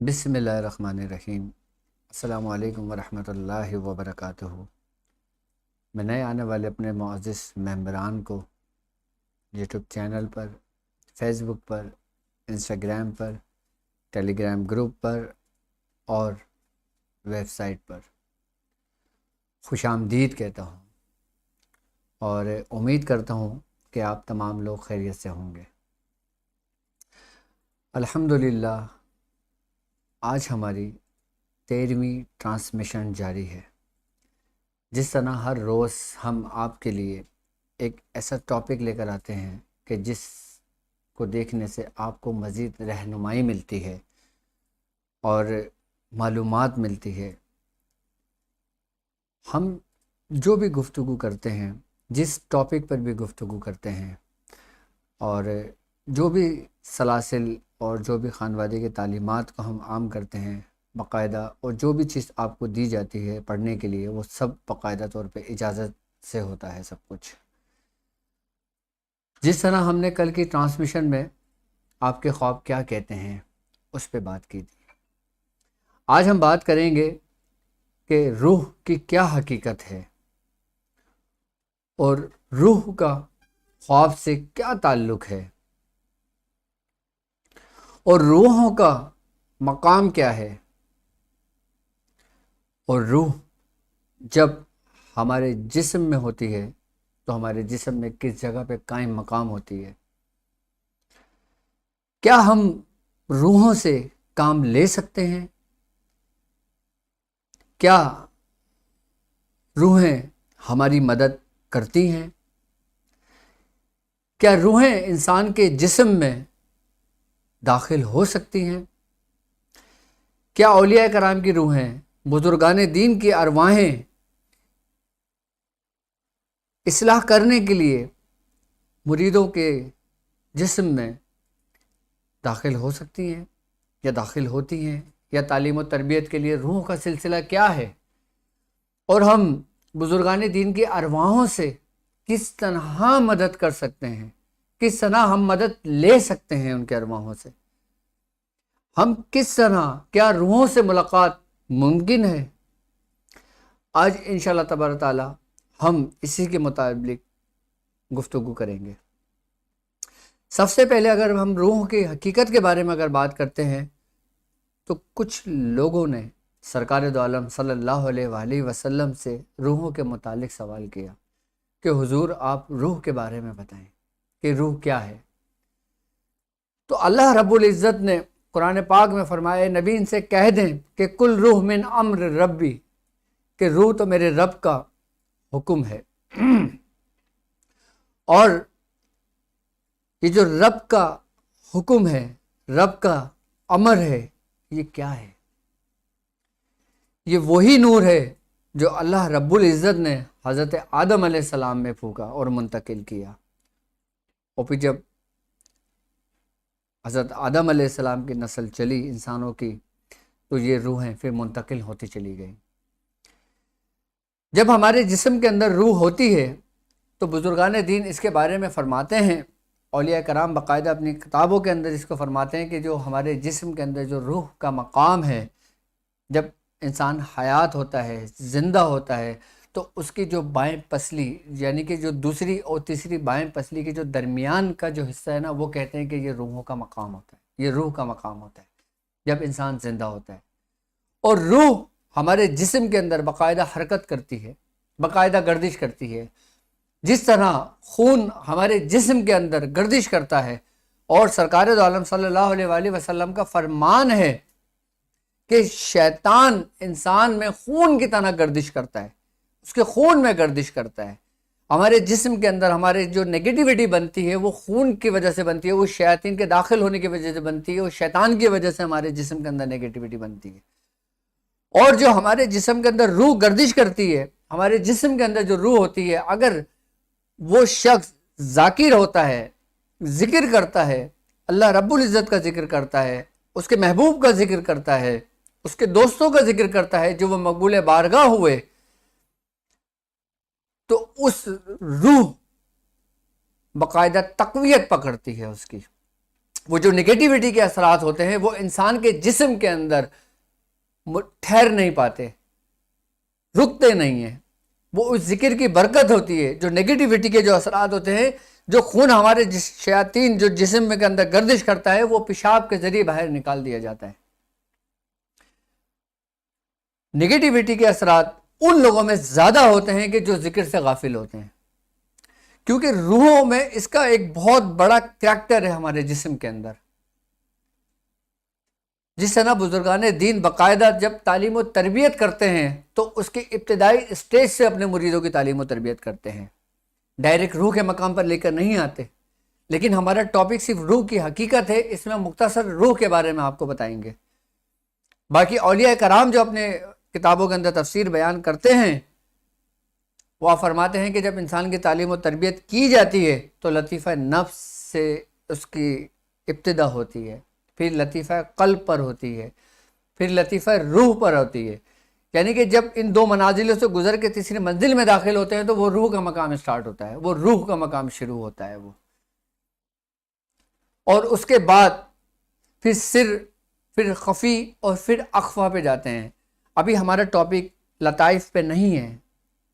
بسم اللہ الرحمن الرحیم۔ السلام علیکم ورحمۃ اللہ وبرکاتہ۔ میں نئے آنے والے اپنے معزز ممبران کو یوٹیوب چینل پر، فیس بک پر، انسٹاگرام پر، ٹیلی گرام گروپ پر اور ویب سائٹ پر خوش آمدید کہتا ہوں اور امید کرتا ہوں کہ آپ تمام لوگ خیریت سے ہوں گے۔ الحمدللہ آج ہماری 13ویں ٹرانسمیشن جاری ہے۔ جس طرح ہر روز ہم آپ کے لیے ایک ایسا ٹاپک لے کر آتے ہیں کہ جس کو دیکھنے سے آپ کو مزید رہنمائی ملتی ہے اور معلومات ملتی ہے، ہم جو بھی گفتگو کرتے ہیں، جس ٹاپک پر بھی گفتگو کرتے ہیں اور جو بھی سلاسل اور جو بھی خانوادے کی تعلیمات کو ہم عام کرتے ہیں باقاعدہ، اور جو بھی چیز آپ کو دی جاتی ہے پڑھنے کے لیے، وہ سب باقاعدہ طور پہ اجازت سے ہوتا ہے سب کچھ۔ جس طرح ہم نے کل کی ٹرانسمیشن میں آپ کے خواب کیا کہتے ہیں اس پہ بات کی تھی، آج ہم بات کریں گے کہ روح کی کیا حقیقت ہے اور روح کا خواب سے کیا تعلق ہے اور روحوں کا مقام کیا ہے، اور روح جب ہمارے جسم میں ہوتی ہے تو ہمارے جسم میں کس جگہ پہ قائم مقام ہوتی ہے، کیا ہم روحوں سے کام لے سکتے ہیں، کیا روحیں ہماری مدد کرتی ہیں، کیا روحیں انسان کے جسم میں داخل ہو سکتی ہیں، کیا اولیاء کرام کی روحیں، بزرگان دین کی ارواحیں اصلاح کرنے کے لیے مریدوں کے جسم میں داخل ہو سکتی ہیں یا داخل ہوتی ہیں، یا تعلیم و تربیت کے لیے روحوں کا سلسلہ کیا ہے، اور ہم بزرگان دین کی ارواحوں سے کس طرح مدد کر سکتے ہیں، کس طرح ہم مدد لے سکتے ہیں ان کے ارواحوں سے، ہم کس طرح، کیا روحوں سے ملاقات ممکن ہے۔ آج انشاءاللہ تبارک تعالی ہم اسی کے مطابق گفتگو کریں گے۔ سب سے پہلے اگر ہم روح کی حقیقت کے بارے میں اگر بات کرتے ہیں تو کچھ لوگوں نے سرکار دو عالم صلی اللہ علیہ وآلہ وسلم سے روحوں کے متعلق سوال کیا کہ حضور آپ روح کے بارے میں بتائیں کہ روح کیا ہے۔ تو اللہ رب العزت نے قرآن پاک میں فرمایا، نبی ان سے کہہ دیں کہ کل روح من امر ربی، کہ روح تو میرے رب کا حکم ہے۔ اور یہ جو رب کا حکم ہے، رب کا امر ہے، یہ کیا ہے؟ یہ وہی نور ہے جو اللہ رب العزت نے حضرت آدم علیہ السلام میں پھونکا اور منتقل کیا، اور پھر جب حضرت آدم علیہ السلام کی نسل چلی انسانوں کی تو یہ روحیں پھر منتقل ہوتی چلی گئیں۔ جب ہمارے جسم کے اندر روح ہوتی ہے تو بزرگان دین اس کے بارے میں فرماتے ہیں، اولیاء کرام باقاعدہ اپنی کتابوں کے اندر اس کو فرماتے ہیں کہ جو ہمارے جسم کے اندر جو روح کا مقام ہے، جب انسان حیات ہوتا ہے، زندہ ہوتا ہے، تو اس کی جو بائیں پسلی، یعنی کہ جو دوسری اور تیسری بائیں پسلی کے جو درمیان کا جو حصہ ہے نا، وہ کہتے ہیں کہ یہ روحوں کا مقام ہوتا ہے، یہ روح کا مقام ہوتا ہے جب انسان زندہ ہوتا ہے۔ اور روح ہمارے جسم کے اندر باقاعدہ حرکت کرتی ہے، باقاعدہ گردش کرتی ہے، جس طرح خون ہمارے جسم کے اندر گردش کرتا ہے، اور سرکار دو عالم صلی اللہ علیہ وآلہ وسلم کا فرمان ہے کہ شیطان انسان میں خون کی طرح گردش کرتا ہے، اس کے خون میں گردش کرتا ہے۔ ہمارے جسم کے اندر ہمارے جو نیگیٹیوٹی بنتی ہے وہ خون کی وجہ سے بنتی ہے، وہ شیاطین کے داخل ہونے کی وجہ سے بنتی ہے، وہ شیطان کی وجہ سے ہمارے جسم کے اندر نیگیٹیوٹی بنتی ہے۔ اور جو ہمارے جسم کے اندر روح گردش کرتی ہے، ہمارے جسم کے اندر جو روح ہوتی ہے، اگر وہ شخص ذاکر ہوتا ہے، ذکر کرتا ہے، اللہ رب العزت کا ذکر کرتا ہے، اس کے محبوب کا ذکر کرتا ہے، اس کے دوستوں کا ذکر کرتا ہے جو وہ مقبول بارگاہ ہوئے، تو اس روح باقاعدہ تقویت پکڑتی ہے اس کی، وہ جو نگیٹیوٹی کے اثرات ہوتے ہیں وہ انسان کے جسم کے اندر ٹھہر نہیں پاتے، رکتے نہیں ہیں. وہ اس ذکر کی برکت ہوتی ہے. جو نگیٹیوٹی کے جو اثرات ہوتے ہیں، جو خون ہمارے شیاطین جو جسم کے اندر گردش کرتا ہے، وہ پیشاب کے ذریعے باہر نکال دیا جاتا ہے. نگیٹیوٹی کے اثرات ان لوگوں میں زیادہ ہوتے ہیں کہ جو ذکر سے غافل ہوتے ہیں، کیونکہ روحوں میں اس کا ایک بہت بڑا کریکٹر ہے ہمارے جسم کے اندر. جس طرح بزرگان دین باقاعدہ جب تعلیم و تربیت کرتے ہیں تو اس کی ابتدائی اسٹیج سے اپنے مریدوں کی تعلیم و تربیت کرتے ہیں، ڈائریکٹ روح کے مقام پر لے کر نہیں آتے. لیکن ہمارا ٹاپک صرف روح کی حقیقت ہے، اس میں مختصر روح کے بارے میں آپ کو بتائیں گے. باقی اولیاء کرام جو اپنے کتابوں کے اندر تفسیر بیان کرتے ہیں، وہ آپ فرماتے ہیں کہ جب انسان کی تعلیم و تربیت کی جاتی ہے تو لطیفہ نفس سے اس کی ابتدا ہوتی ہے، پھر لطیفہ قلب پر ہوتی ہے، پھر لطیفہ روح پر ہوتی ہے. یعنی کہ جب ان دو منازلوں سے گزر کے تیسری منزل میں داخل ہوتے ہیں تو وہ روح کا مقام سٹارٹ ہوتا ہے، وہ روح کا مقام شروع ہوتا ہے. وہ اور اس کے بعد پھر سر، پھر خفی اور پھر اخفا پہ جاتے ہیں. ابھی ہمارا ٹاپک لطائف پہ نہیں ہے،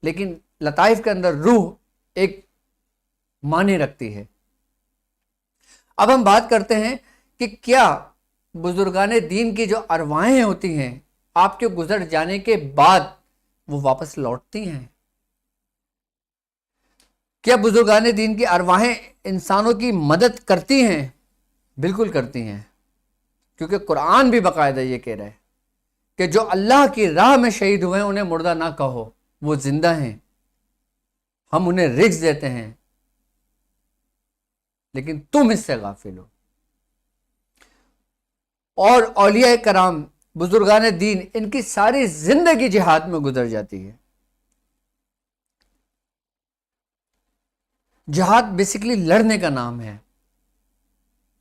لیکن لطائف کے اندر روح ایک معنی رکھتی ہے. اب ہم بات کرتے ہیں کہ کیا بزرگان دین کی جو ارواحیں ہوتی ہیں آپ کے گزر جانے کے بعد وہ واپس لوٹتی ہیں؟ کیا بزرگان دین کی ارواحیں انسانوں کی مدد کرتی ہیں؟ بالکل کرتی ہیں، کیونکہ قرآن بھی باقاعدہ یہ کہہ رہا ہے کہ جو اللہ کی راہ میں شہید ہوئے ہیں انہیں مردہ نہ کہو، وہ زندہ ہیں، ہم انہیں رزق دیتے ہیں، لیکن تم اس سے غافل ہو. اور اولیاء کرام بزرگان دین ان کی ساری زندگی جہاد میں گزر جاتی ہے. جہاد بیسیکلی لڑنے کا نام ہے.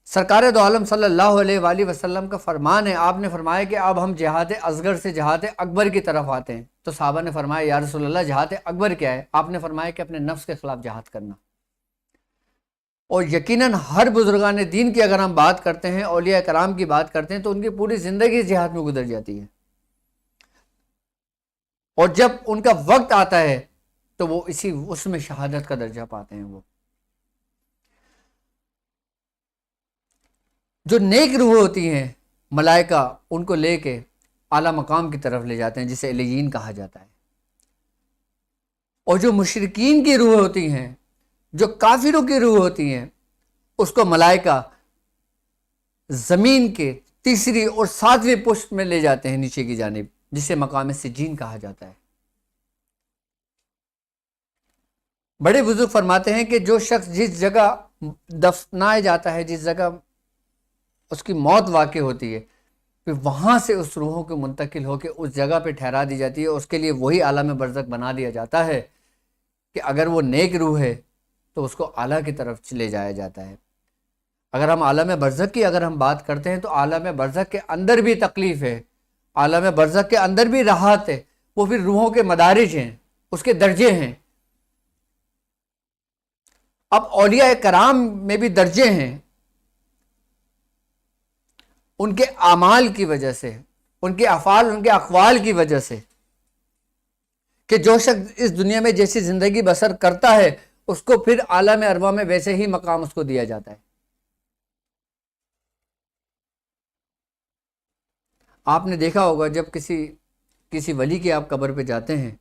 سرکار دو عالم صلی اللہ علیہ وآلہ وسلم کا فرمان ہے، آپ نے فرمایا کہ اب ہم جہاد اصغر سے جہاد اکبر کی طرف آتے ہیں. تو صحابہ نے فرمایا یا رسول اللہ جہاد اکبر کیا ہے؟ آپ نے فرمایا کہ اپنے نفس کے خلاف جہاد کرنا. اور یقیناً ہر بزرگان دین کی اگر ہم بات کرتے ہیں، اولیاء کرام کی بات کرتے ہیں، تو ان کی پوری زندگی جہاد میں گزر جاتی ہے. اور جب ان کا وقت آتا ہے تو وہ اس میں شہادت کا درجہ پاتے ہیں. وہ جو نیک روح ہوتی ہیں، ملائکہ ان کو لے کے اعلیٰ مقام کی طرف لے جاتے ہیں جسے علیین کہا جاتا ہے. اور جو مشرکین کی روح ہوتی ہیں، جو کافروں کی روح ہوتی ہیں، اس کو ملائکہ زمین کے تیسری اور ساتویں پشت میں لے جاتے ہیں نیچے کی جانب، جسے مقام سجین کہا جاتا ہے. بڑے بزرگ فرماتے ہیں کہ جو شخص جس جگہ دفنایا جاتا ہے، جس جگہ اس کی موت واقع ہوتی ہے، پھر وہاں سے اس روحوں کو منتقل ہو کے اس جگہ پہ ٹھہرا دی جاتی ہے. اس کے لیے وہی عالم برزخ بنا دیا جاتا ہے کہ اگر وہ نیک روح ہے تو اس کو اعلیٰ کی طرف لے جایا جاتا ہے. اگر ہم عالم برزخ کی اگر ہم بات کرتے ہیں تو عالم برزخ کے اندر بھی تکلیف ہے، عالم برزخ کے اندر بھی راحت ہے. وہ پھر روحوں کے مدارج ہیں، اس کے درجے ہیں. اب اولیاء کرام میں بھی درجے ہیں، ان کے اعمال کی وجہ سے، ان کے افعال، ان کے اقوال کی وجہ سے، کہ جو شخص اس دنیا میں جیسی زندگی بسر کرتا ہے اس کو پھر عالم ارواح میں ویسے ہی مقام اس کو دیا جاتا ہے. آپ نے دیکھا ہوگا جب کسی ولی کی آپ قبر پہ جاتے ہیں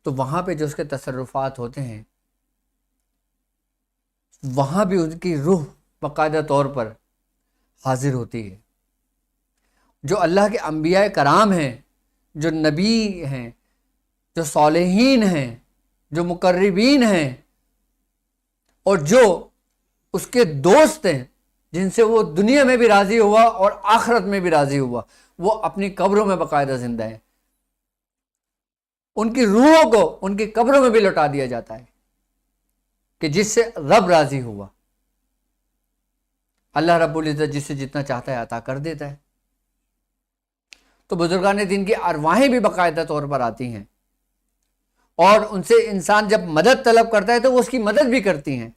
تو وہاں پہ جو اس کے تصرفات ہوتے ہیں، وہاں بھی ان کی روح باقاعدہ طور پر حاضر ہوتی ہے. جو اللہ کے انبیاء کرام ہیں، جو نبی ہیں، جو صالحین ہیں، جو مقربین ہیں، اور جو اس کے دوست ہیں جن سے وہ دنیا میں بھی راضی ہوا اور آخرت میں بھی راضی ہوا، وہ اپنی قبروں میں باقاعدہ زندہ ہیں. ان کی روحوں کو ان کی قبروں میں بھی لوٹا دیا جاتا ہے کہ جس سے رب راضی ہوا. اللہ رب العزت جس سے جتنا چاہتا ہے عطا کر دیتا ہے. تو بزرگان دین کی ارواحیں بھی باقاعدہ طور پر آتی ہیں، اور ان سے انسان جب مدد طلب کرتا ہے تو وہ اس کی مدد بھی کرتی ہیں.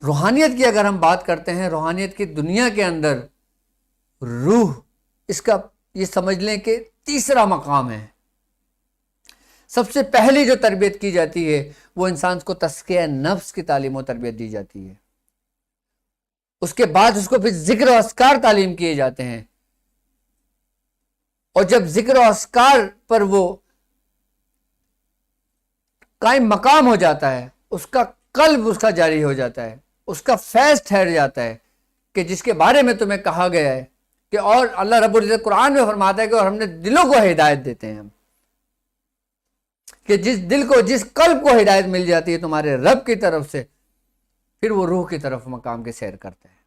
روحانیت کی اگر ہم بات کرتے ہیں، روحانیت کی دنیا کے اندر روح، اس کا یہ سمجھ لیں کہ تیسرا مقام ہے۔ سب سے پہلی جو تربیت کی جاتی ہے وہ انسان کو تزکیہ نفس کی تعلیم و تربیت دی جاتی ہے، اس کے بعد اس کو پھر ذکر و اذکار تعلیم کیے جاتے ہیں، اور جب ذکر و اذکار پر وہ قائم مقام ہو جاتا ہے، اس کا قلب اس کا جاری ہو جاتا ہے، اس کا فیض ٹھہر جاتا ہے، کہ جس کے بارے میں تمہیں کہا گیا ہے کہ اور اللہ رب العزت قرآن میں فرماتا ہے کہ اور ہم نے دلوں کو ہدایت دیتے ہیں ہم، کہ جس دل کو، جس قلب کو ہدایت مل جاتی ہے تمہارے رب کی طرف سے، پھر وہ روح کی طرف مقام کے سیر کرتا ہے،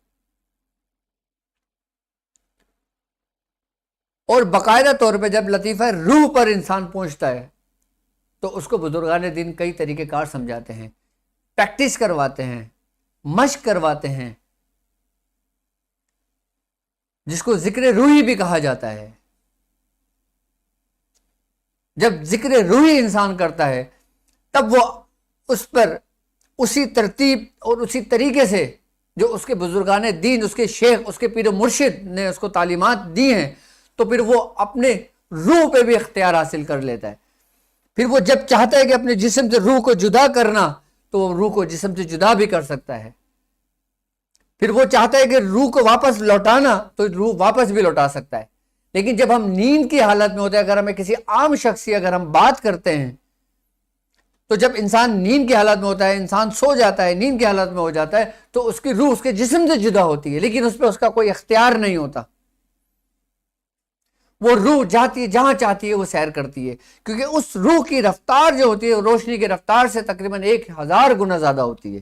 اور باقاعدہ طور پہ جب لطیفہ روح پر انسان پہنچتا ہے تو اس کو بزرگان دین کئی طریقے کار سمجھاتے ہیں، پریکٹس کرواتے ہیں، مشق کرواتے ہیں، جس کو ذکر روحی بھی کہا جاتا ہے۔ جب ذکر روحی انسان کرتا ہے تب وہ اس پر اسی ترتیب اور اسی طریقے سے جو اس کے بزرگان دین، اس کے شیخ، اس کے پیر و مرشد نے اس کو تعلیمات دی ہیں، تو پھر وہ اپنے روح پہ بھی اختیار حاصل کر لیتا ہے۔ پھر وہ جب چاہتا ہے کہ اپنے جسم سے روح کو جدا کرنا تو وہ روح کو جسم سے جدا بھی کر سکتا ہے، پھر وہ چاہتا ہے کہ روح کو واپس لوٹانا تو روح واپس بھی لوٹا سکتا ہے۔ لیکن جب ہم نیند کی حالت میں ہوتے ہیں، اگر ہمیں کسی عام شخص کی اگر ہم بات کرتے ہیں، تو جب انسان نیند کی حالت میں ہوتا ہے، انسان سو جاتا ہے، نیند کی حالت میں ہو جاتا ہے، تو اس کی روح اس کے جسم سے جدا ہوتی ہے، لیکن اس پہ اس کا کوئی اختیار نہیں ہوتا۔ وہ روح جاتی ہے جہاں چاہتی ہے وہ سیر کرتی ہے، کیونکہ اس روح کی رفتار جو ہوتی ہے روشنی کی رفتار سے تقریباً 1000 گنا زیادہ ہوتی ہے،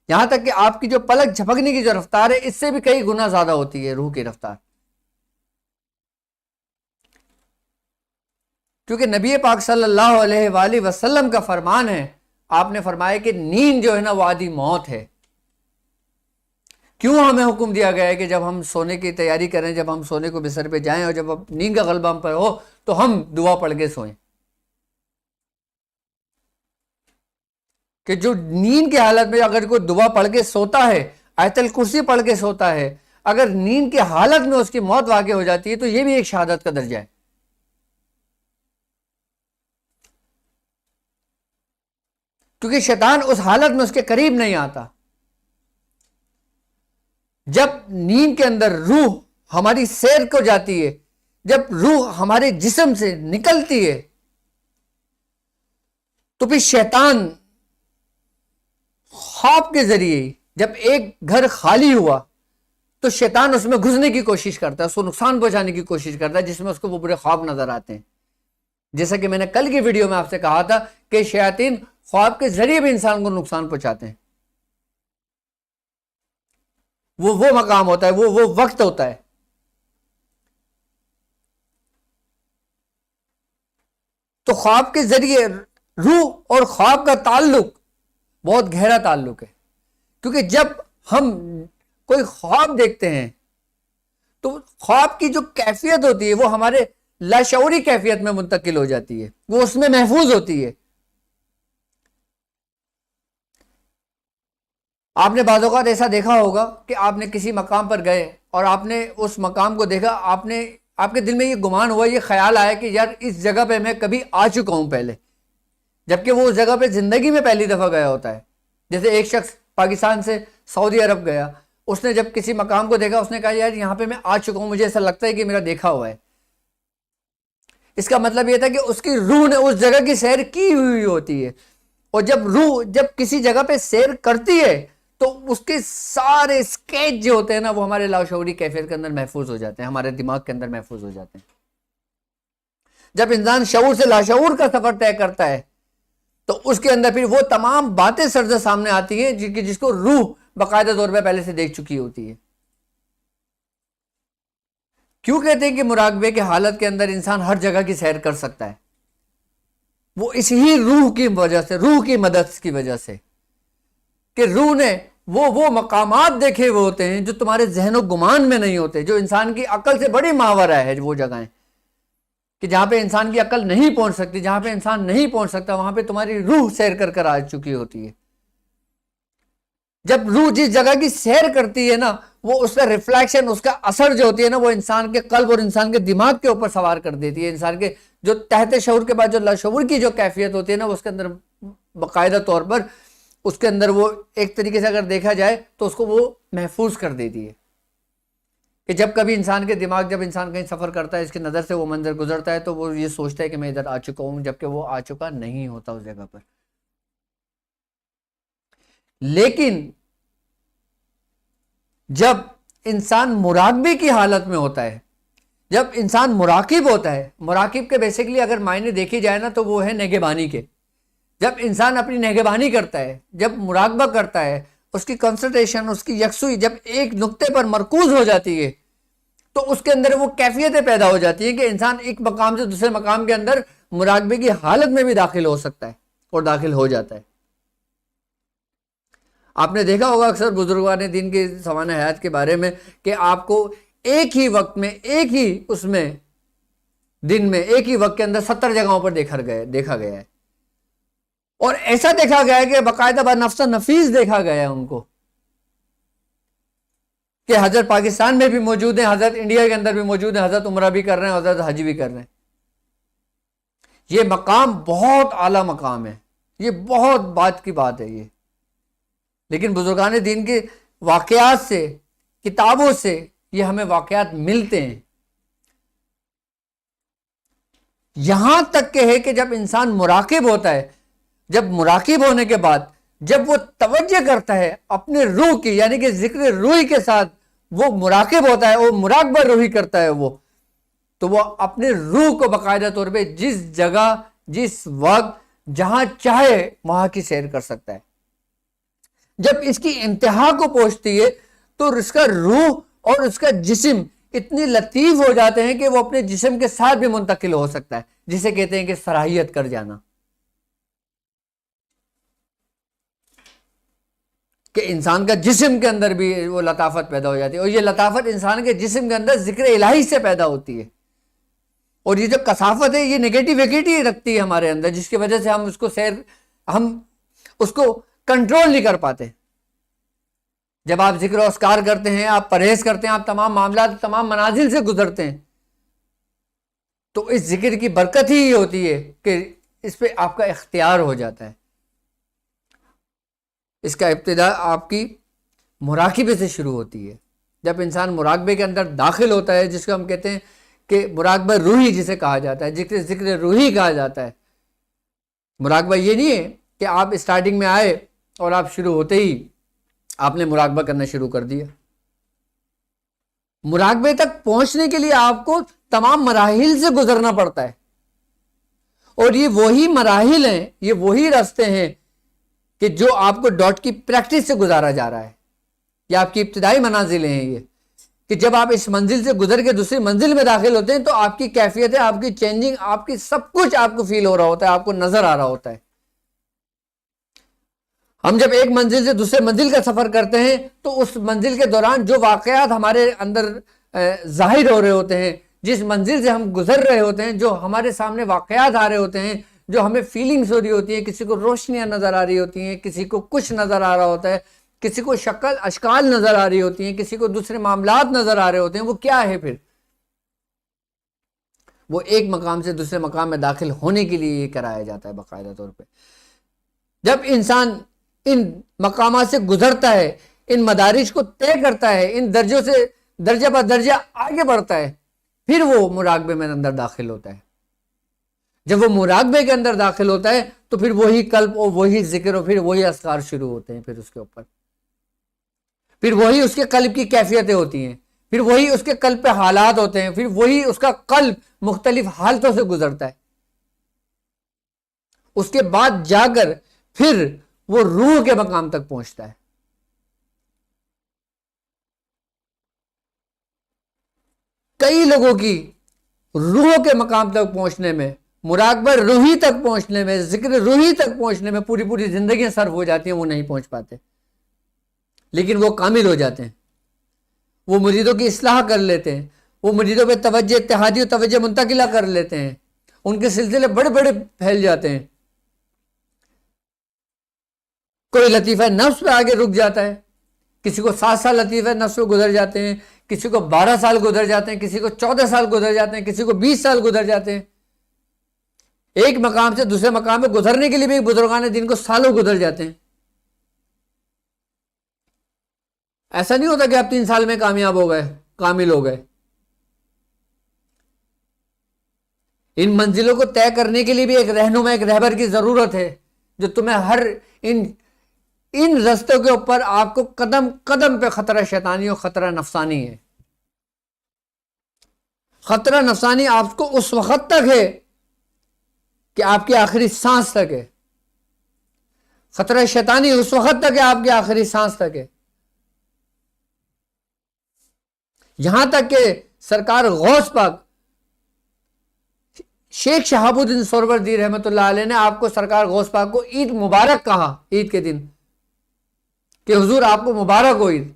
یہاں تک کہ آپ کی جو پلک جھپکنے کی جو رفتار ہے اس سے بھی کئی گنا زیادہ ہوتی ہے روح کی رفتار، کیونکہ نبی پاک صلی اللہ علیہ وآلہ وسلم کا فرمان ہے، آپ نے فرمایا کہ نیند جو ہے نا وہ آدھی موت ہے۔ کیوں ہمیں حکم دیا گیا ہے کہ جب ہم سونے کی تیاری کریں، جب ہم سونے کو بستر پہ جائیں اور جب نیند کا غلبہ ہم پر ہو تو ہم دعا پڑھ کے سوئیں، کہ جو نیند کی حالت میں اگر کوئی دعا پڑھ کے سوتا ہے، آیت الکرسی پڑھ کے سوتا ہے، اگر نیند کی حالت میں اس کی موت واقع ہو جاتی ہے تو یہ بھی ایک شہادت کا درجہ ہے، کیونکہ شیطان اس حالت میں اس کے قریب نہیں آتا۔ جب نیند کے اندر روح ہماری سیر کو جاتی ہے، جب روح ہمارے جسم سے نکلتی ہے، تو پھر شیطان خواب کے ذریعے جب ایک گھر خالی ہوا تو شیطان اس میں گھسنے کی کوشش کرتا ہے، اس کو نقصان پہنچانے کی کوشش کرتا ہے، جس میں اس کو وہ برے خواب نظر آتے ہیں۔ جیسا کہ میں نے کل کی ویڈیو میں آپ سے کہا تھا کہ شیاطین خواب کے ذریعے بھی انسان کو نقصان پہنچاتے ہیں، وہ مقام ہوتا ہے، وہ وقت ہوتا ہے۔ تو خواب کے ذریعے روح اور خواب کا تعلق بہت گہرا تعلق ہے، کیونکہ جب ہم کوئی خواب دیکھتے ہیں تو خواب کی جو کیفیت ہوتی ہے وہ ہمارے لاشعوری کیفیت میں منتقل ہو جاتی ہے، وہ اس میں محفوظ ہوتی ہے۔ آپ نے بعض اوقات ایسا دیکھا ہوگا کہ آپ نے کسی مقام پر گئے اور آپ نے اس مقام کو دیکھا، آپ کے دل میں یہ گمان ہوا، یہ خیال آیا کہ یار اس جگہ پہ میں کبھی آ چکا ہوں پہلے، جبکہ وہ اس جگہ پہ زندگی میں پہلی دفعہ گیا ہوتا ہے۔ جیسے ایک شخص پاکستان سے سعودی عرب گیا، اس نے جب کسی مقام کو دیکھا اس نے کہا یار یہاں پہ میں آ چکا ہوں، مجھے ایسا لگتا ہے کہ میرا دیکھا ہوا ہے۔ اس کا مطلب یہ تھا کہ اس کی روح نے اس جگہ کی سیر کی ہوئی ہوتی ہے، اور جب روح جب کسی جگہ پہ سیر کرتی ہے تو اس کے سارے اسکیچ جو ہوتے ہیں نا وہ ہمارے لاشعوری کیفیت کے اندر محفوظ ہو جاتے ہیں، ہمارے دماغ کے اندر محفوظ ہو جاتے ہیں۔ جب انسان شعور سے لاشعور کا سفر طے کرتا ہے تو اس کے اندر پھر وہ تمام باتیں سرزد سامنے آتی ہیں جس کو روح باقاعدہ طور پہ پہلے سے دیکھ چکی ہوتی ہے۔ کیوں کہتے ہیں کہ مراقبے کی حالت کے اندر انسان ہر جگہ کی سیر کر سکتا ہے؟ وہ اس ہی روح کی وجہ سے، روح کی مدد کی وجہ سے، کہ روح نے وہ مقامات دیکھے ہوئے ہوتے ہیں جو تمہارے ذہن و گمان میں نہیں ہوتے، جو انسان کی عقل سے بڑی ماورا ہے، وہ جگہیں کہ جہاں پہ انسان کی عقل نہیں پہنچ سکتی، جہاں پہ انسان نہیں پہنچ سکتا، وہاں پہ تمہاری روح سیر کر آ چکی ہوتی ہے۔ جب روح جس جگہ کی سیر کرتی ہے نا، وہ اس کا ریفلیکشن، اس کا اثر جو ہوتی ہے نا، وہ انسان کے قلب اور انسان کے دماغ کے اوپر سوار کر دیتی ہے. انسان کے جو تحت شعور کے بعد جو لاشعور کی جو کیفیت ہوتی ہے نا، اس کے اندر باقاعدہ طور پر اس کے اندر وہ ایک طریقے سے اگر دیکھا جائے تو اس کو وہ محفوظ کر دیتی ہے کہ جب کبھی انسان کے دماغ، جب انسان کہیں سفر کرتا ہے، اس کی نظر سے وہ منظر گزرتا ہے تو وہ یہ سوچتا ہے کہ میں ادھر آ چکا ہوں، جبکہ وہ آ چکا نہیں ہوتا اس جگہ پر. لیکن جب انسان مراقبے کی حالت میں ہوتا ہے، جب انسان مراقب ہوتا ہے، مراقب کے بیسیکلی اگر معنی دیکھی جائے نا تو وہ ہے نگہبانی کے. جب انسان اپنی نگہبانی کرتا ہے، جب مراقبہ کرتا ہے، اس کی کنسنٹریشن، اس کی یکسوئی جب ایک نقطے پر مرکوز ہو جاتی ہے تو اس کے اندر وہ کیفیتیں پیدا ہو جاتی ہیں کہ انسان ایک مقام سے دوسرے مقام کے اندر مراقبے کی حالت میں بھی داخل ہو سکتا ہے اور داخل ہو جاتا ہے. آپ نے دیکھا ہوگا اکثر بزرگان دین کے سوانح حیات کے بارے میں کہ آپ کو ایک ہی وقت میں، ایک ہی اس میں دن میں، ایک ہی وقت کے اندر 70 جگہوں پر دیکھا گیا ہے. اور ایسا دیکھا گیا ہے کہ باقاعدہ بنفس نفیس دیکھا گیا ہے ان کو، کہ حضرت پاکستان میں بھی موجود ہیں، حضرت انڈیا کے اندر بھی موجود ہیں، حضرت عمرہ بھی کر رہے ہیں، حضرت حج بھی کر رہے ہیں. یہ مقام بہت اعلیٰ مقام ہے، یہ بہت بات کی بات ہے یہ. لیکن بزرگان دین کے واقعات سے، کتابوں سے یہ ہمیں واقعات ملتے ہیں. یہاں تک کہ ہے کہ جب انسان مراقب ہوتا ہے، جب مراقب ہونے کے بعد جب وہ توجہ کرتا ہے اپنے روح کی، یعنی کہ ذکر روحی کے ساتھ وہ مراقب ہوتا ہے، وہ مراقبہ روحی کرتا ہے، وہ تو وہ اپنے روح کو باقاعدہ طور پہ جس جگہ، جس وقت، جہاں چاہے وہاں کی سیر کر سکتا ہے. جب اس کی انتہا کو پہنچتی ہے تو اس کا روح اور اس کا جسم اتنی لطیف ہو جاتے ہیں کہ وہ اپنے جسم کے ساتھ بھی منتقل ہو سکتا ہے، جسے کہتے ہیں کہ صلاحیت کر جانا، کہ انسان کا جسم کے اندر بھی وہ لطافت پیدا ہو جاتی ہے. اور یہ لطافت انسان کے جسم کے اندر ذکر الہی سے پیدا ہوتی ہے. اور یہ جو کثافت ہے یہ نگیٹیویٹی رکھتی ہے ہمارے اندر، جس کی وجہ سے ہم اس کو کنٹرول نہیں کر پاتے. جب آپ ذکر و اذکار کرتے ہیں، آپ پرہیز کرتے ہیں، آپ تمام معاملات، تمام منازل سے گزرتے ہیں، تو اس ذکر کی برکت ہی ہوتی ہے کہ اس پہ آپ کا اختیار ہو جاتا ہے. اس کا ابتدا آپ کی مراقبے سے شروع ہوتی ہے. جب انسان مراقبے کے اندر داخل ہوتا ہے، جس کو ہم کہتے ہیں کہ مراقبہ روحی جسے کہا جاتا ہے، ذکر روحی کہا جاتا ہے. مراقبہ یہ نہیں ہے کہ آپ اسٹارٹنگ میں آئے اور آپ شروع ہوتے ہی آپ نے مراقبہ کرنا شروع کر دیا. مراقبے تک پہنچنے کے لیے آپ کو تمام مراحل سے گزرنا پڑتا ہے، اور یہ وہی مراحل ہیں، یہ وہی راستے ہیں کہ جو آپ کو ڈاٹ کی پریکٹس سے گزارا جا رہا ہے. یہ آپ کی ابتدائی منازلیں ہیں، یہ کہ جب آپ اس منزل سے گزر کے دوسری منزل میں داخل ہوتے ہیں تو آپ کی کیفیتیں، آپ کی چینجنگ، آپ کی سب کچھ آپ کو فیل ہو رہا ہوتا ہے، آپ کو نظر آ رہا ہوتا ہے. ہم جب ایک منزل سے دوسرے منزل کا سفر کرتے ہیں تو اس منزل کے دوران جو واقعات ہمارے اندر ظاہر ہو رہے ہوتے ہیں، جس منزل سے ہم گزر رہے ہوتے ہیں، جو ہمارے سامنے واقعات آ رہے ہوتے ہیں، جو ہمیں فیلنگز ہو رہی ہوتی ہیں، کسی کو روشنیاں نظر آ رہی ہوتی ہیں، کسی کو کچھ نظر آ رہا ہوتا ہے، کسی کو شکل اشکال نظر آ رہی ہوتی ہیں، کسی کو دوسرے معاملات نظر آ رہے ہوتے ہیں. وہ کیا ہے پھر؟ وہ ایک مقام سے دوسرے مقام میں داخل ہونے کے لیے یہ کرایا جاتا ہے باقاعدہ طور پہ. جب انسان ان مقامات سے گزرتا ہے، ان مدارج کو طے کرتا ہے، ان درجوں سے درجہ بہ درجہ آگے بڑھتا ہے، پھر وہ مراقبے میں اندر داخل ہوتا ہے. جب وہ مراقبے کے اندر داخل ہوتا ہے تو پھر وہی قلب اور وہی ذکر اور پھر وہی اذکار شروع ہوتے ہیں. پھر اس کے اوپر پھر وہی اس کے قلب کی کیفیتیں ہوتی ہیں، پھر وہی اس کے قلب پہ حالات ہوتے ہیں، پھر وہی اس کا قلب مختلف حالتوں سے گزرتا ہے. اس کے بعد جا کر پھر وہ روح کے مقام تک پہنچتا ہے. کئی لوگوں کی روح کے مقام تک پہنچنے میں، مراقبہ روحی تک پہنچنے میں، ذکر روحی تک پہنچنے میں پوری زندگیاں صرف ہو جاتی ہیں، وہ نہیں پہنچ پاتے. لیکن وہ کامل ہو جاتے ہیں، وہ مریدوں کی اصلاح کر لیتے ہیں، وہ مریدوں پہ توجہ اتحادی و توجہ منتقلہ کر لیتے ہیں، ان کے سلسلے بڑے بڑے پھیل جاتے ہیں. کوئی لطیفہ نفس پہ آگے رک جاتا ہے، کسی کو 7 سال لطیفہ نفس پہ گزر جاتے ہیں، کسی کو 12 سال گزر جاتے ہیں، کسی کو 14 سال گزر جاتے ہیں، کسی کو 20 سال گزر جاتے ہیں۔ ایک مقام سے دوسرے مقام پہ گزرنے کے لیے بھی بزرگان دین کو سالوں گزر جاتے ہیں۔ ایسا نہیں ہوتا کہ آپ 3 سال میں کامیاب ہو گئے، کامل ہو گئے۔ ان منزلوں کو طے کرنے کے لیے بھی ایک رہنما، ایک رہبر کی ضرورت ہے، جو تمہیں ہر ان رستوں کے اوپر آپ کو قدم قدم پہ خطرہ شیطانی اور خطرہ نفسانی ہے۔ خطرہ نفسانی آپ کو اس وقت تک ہے کہ آپ کی آخری سانس تک ہے، خطرہ شیطانی اس وقت تک ہے آپ کی آخری سانس تک ہے۔ یہاں تک کہ سرکار غوث پاک شیخ شہاب الدین سہروردی رحمۃ اللہ علیہ نے آپ کو، سرکار غوث پاک کو عید مبارک کہا، عید کے دن، کہ حضور آپ کو مبارک ہو عید۔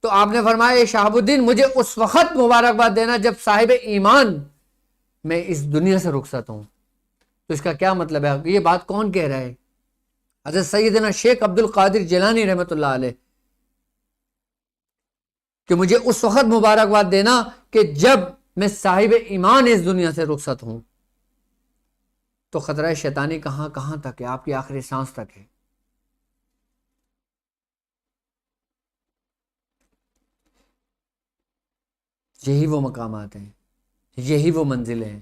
تو آپ نے فرمایا اے شہاب الدین، مجھے اس وقت مبارکباد دینا جب صاحب ایمان میں اس دنیا سے رخصت ہوں۔ تو اس کا کیا مطلب ہے؟ یہ بات کون کہہ رہا ہے؟ حضرت سیدنا شیخ عبد القادر جیلانی رحمۃ اللہ علیہ، کہ مجھے اس وقت مبارکباد دینا کہ جب میں صاحب ایمان اس دنیا سے رخصت ہوں۔ تو خطرہ شیطانی کہاں کہاں تک ہے؟ آپ کی آخری سانس تک ہے۔ یہی وہ مقامات ہیں، یہی وہ منزلیں ہیں۔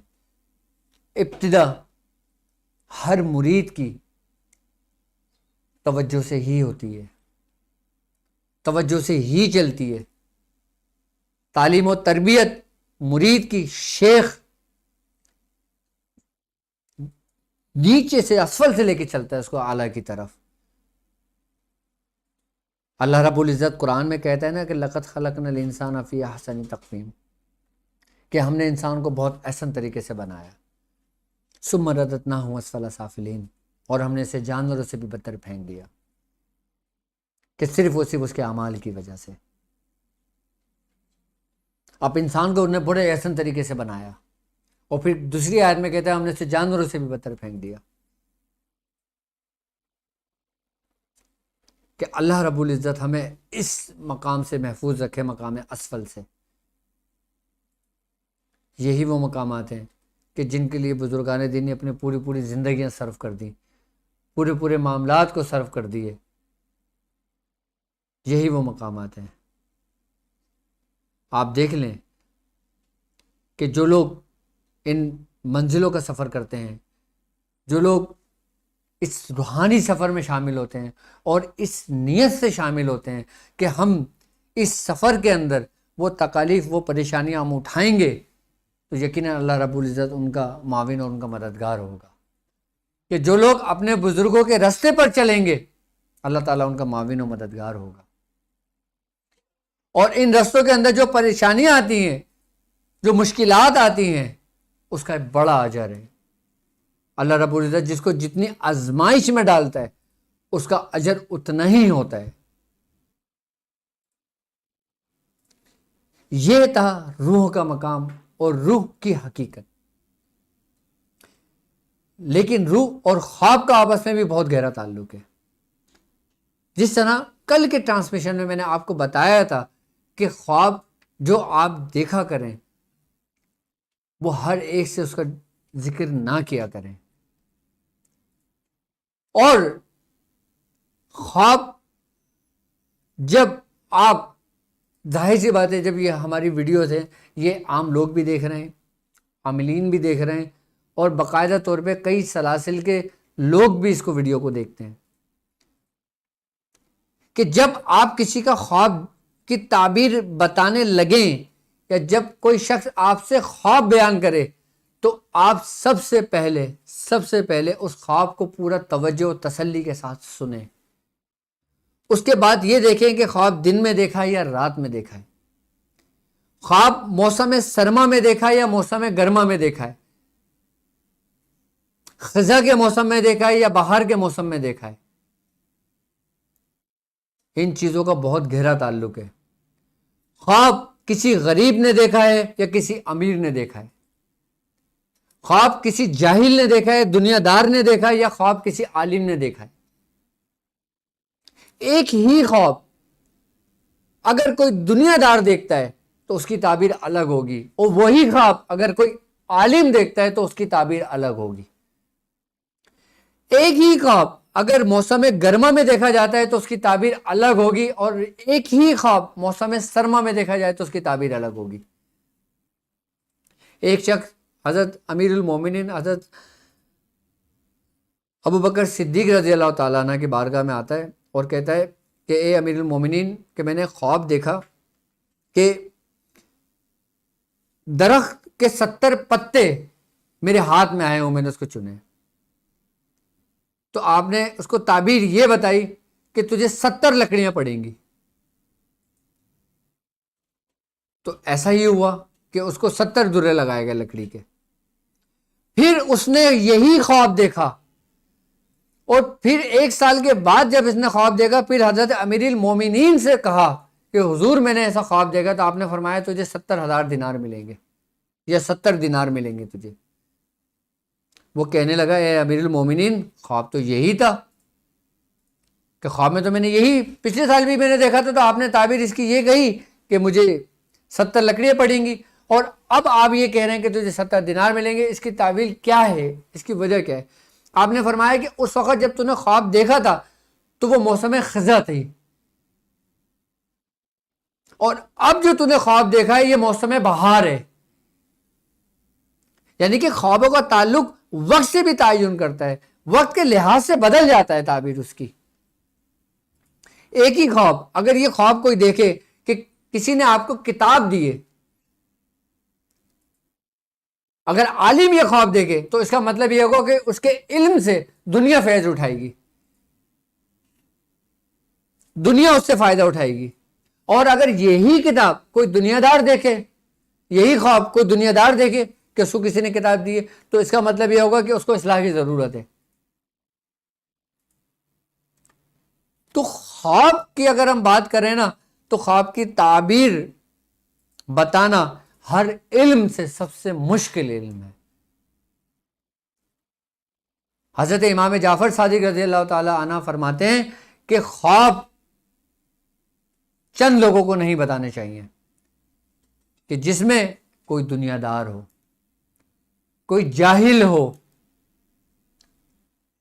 ابتدا ہر مرید کی توجہ سے ہی ہوتی ہے، توجہ سے ہی چلتی ہے۔ تعلیم و تربیت مرید کی، شیخ نیچے سے، اسفل سے لے کے چلتا ہے اس کو اعلیٰ کی طرف۔ اللہ رب العزت قرآن میں کہتا ہے نا کہ لقد خلقنا الانسان فی احسن تقویم، کہ ہم نے انسان کو بہت احسن طریقے سے بنایا۔ ثم رددناہ اسفل سافلین، اور ہم نے اسے جانوروں سے بھی بدتر پھینک دیا، کہ صرف اس کے اعمال کی وجہ سے۔ اب انسان کو انہیں بڑے احسن طریقے سے بنایا، اور پھر دوسری آیت میں کہتا ہے ہم نے اسے جانوروں سے بھی بدتر پھینک دیا۔ کہ اللہ رب العزت ہمیں اس مقام سے محفوظ رکھے، مقام اسفل سے۔ یہی وہ مقامات ہیں کہ جن کے لیے بزرگان دین نے اپنی پوری زندگیاں صرف کر دی، پورے معاملات کو صرف کر دیے۔ یہی وہ مقامات ہیں۔ آپ دیکھ لیں کہ جو لوگ ان منزلوں کا سفر کرتے ہیں، جو لوگ اس روحانی سفر میں شامل ہوتے ہیں اور اس نیت سے شامل ہوتے ہیں کہ ہم اس سفر کے اندر وہ تکالیف، وہ پریشانیاں ہم اٹھائیں گے، تو یقیناً اللہ رب العزت ان کا معاون اور ان کا مددگار ہوگا۔ کہ جو لوگ اپنے بزرگوں کے راستے پر چلیں گے، اللہ تعالیٰ ان کا معاون و مددگار ہوگا۔ اور ان رستوں کے اندر جو پریشانیاں آتی ہیں، جو مشکلات آتی ہیں، اس کا ایک بڑا اجر ہے۔ اللہ رب العزت جس کو جتنی آزمائش میں ڈالتا ہے، اس کا اجر اتنا ہی ہوتا ہے۔ یہ تھا روح کا مقام اور روح کی حقیقت۔ لیکن روح اور خواب کا آپس میں بھی بہت گہرا تعلق ہے۔ جس طرح کل کے ٹرانسمیشن میں نے آپ کو بتایا تھا کہ خواب جو آپ دیکھا کریں، وہ ہر ایک سے اس کا ذکر نہ کیا کریں۔ اور خواب جب آپ، ظاہر سی بات ہے، جب یہ ہماری ویڈیوز ہیں، یہ عام لوگ بھی دیکھ رہے ہیں، عاملین بھی دیکھ رہے ہیں، اور باقاعدہ طور پہ کئی سلاسل کے لوگ بھی اس کو ویڈیو کو دیکھتے ہیں، کہ جب آپ کسی کا خواب کی تعبیر بتانے لگیں، یا جب کوئی شخص آپ سے خواب بیان کرے، تو آپ سب سے پہلے اس خواب کو پورا توجہ و تسلی کے ساتھ سنیں۔ اس کے بعد یہ دیکھیں کہ خواب دن میں دیکھا ہے یا رات میں دیکھا ہے، خواب موسم سرما میں دیکھا ہے یا موسم گرما میں دیکھا ہے، خزاں کے موسم میں دیکھا ہے یا بہار کے موسم میں دیکھا ہے۔ ان چیزوں کا بہت گہرا تعلق ہے۔ خواب کسی غریب نے دیکھا ہے یا کسی امیر نے دیکھا ہے، خواب کسی جاہل نے دیکھا ہے، دنیا دار نے دیکھا ہے، یا خواب کسی عالم نے دیکھا ہے۔ ایک ہی خواب اگر کوئی دنیا دار دیکھتا ہے تو اس کی تعبیر الگ ہوگی، اور وہی خواب اگر کوئی عالم دیکھتا ہے تو اس کی تعبیر الگ ہوگی۔ ایک ہی خواب اگر موسم گرما میں دیکھا جاتا ہے تو اس کی تعبیر الگ ہوگی، اور ایک ہی خواب موسم سرما میں دیکھا جائے تو اس کی تعبیر الگ ہوگی۔ ایک شخص حضرت امیر المومنین حضرت ابو بکر صدیق رضی اللہ تعالیٰ عنہ کی بارگاہ میں آتا ہے اور کہتا ہے کہ اے امیر المومنین، کہ میں نے خواب دیکھا کہ درخت کے 70 پتے میرے ہاتھ میں آئے ہوں، میں نے اس کو چنے، تو آپ نے اس کو تعبیر یہ بتائی کہ تجھے 70 لکڑیاں پڑیں گی۔ تو ایسا ہی ہوا کہ اس کو 70 درے لگائے گئے لکڑی کے۔ پھر اس نے یہی خواب دیکھا، اور پھر 1 سال کے بعد جب اس نے خواب دیکھا، پھر حضرت امیر المومنین سے کہا کہ حضور میں نے ایسا خواب دیکھا، تو آپ نے فرمایا تجھے 70,000 دینار ملیں گے، یا 70 دینار ملیں گے تجھے۔ وہ کہنے لگا اے امیر المومنین، خواب تو یہی تھا، کہ خواب میں تو میں نے یہی پچھلے سال بھی میں نے دیکھا تھا، تو آپ نے تعبیر اس کی یہ کہی کہ مجھے 70 لکڑیاں پڑیں گی، اور اب آپ یہ کہہ رہے ہیں کہ تجھے 70 دینار ملیں گے، اس کی تعبیر کیا ہے، اس کی وجہ کیا ہے؟ آپ نے فرمایا کہ اس وقت جب تو نے خواب دیکھا تھا تو وہ موسم خزاں تھی، اور اب جو تو نے خواب دیکھا ہے یہ موسم بہار ہے۔ یعنی کہ خوابوں کا تعلق وقت سے بھی تعین کرتا ہے، وقت کے لحاظ سے بدل جاتا ہے تعبیر اس کی۔ ایک ہی خواب، اگر یہ خواب کوئی دیکھے کہ کسی نے آپ کو کتاب دی ہے، اگر عالم یہ خواب دیکھے تو اس کا مطلب یہ ہوگا کہ اس کے علم سے دنیا فیض اٹھائے گی، دنیا اس سے فائدہ اٹھائے گی۔ اور اگر یہی کتاب کوئی دنیا دار دیکھے، یہی خواب کوئی دنیا دار دیکھے کہ اس کو کسی نے کتاب دی ہے، تو اس کا مطلب یہ ہوگا کہ اس کو اصلاح کی ضرورت ہے۔ تو خواب کی اگر ہم بات کریں نا، تو خواب کی تعبیر بتانا ہر علم سے سب سے مشکل علم ہے۔ حضرت امام جعفر صادق رضی اللہ تعالی عنہ فرماتے ہیں کہ خواب چند لوگوں کو نہیں بتانے چاہیے، کہ جس میں کوئی دنیا دار ہو، کوئی جاہل ہو۔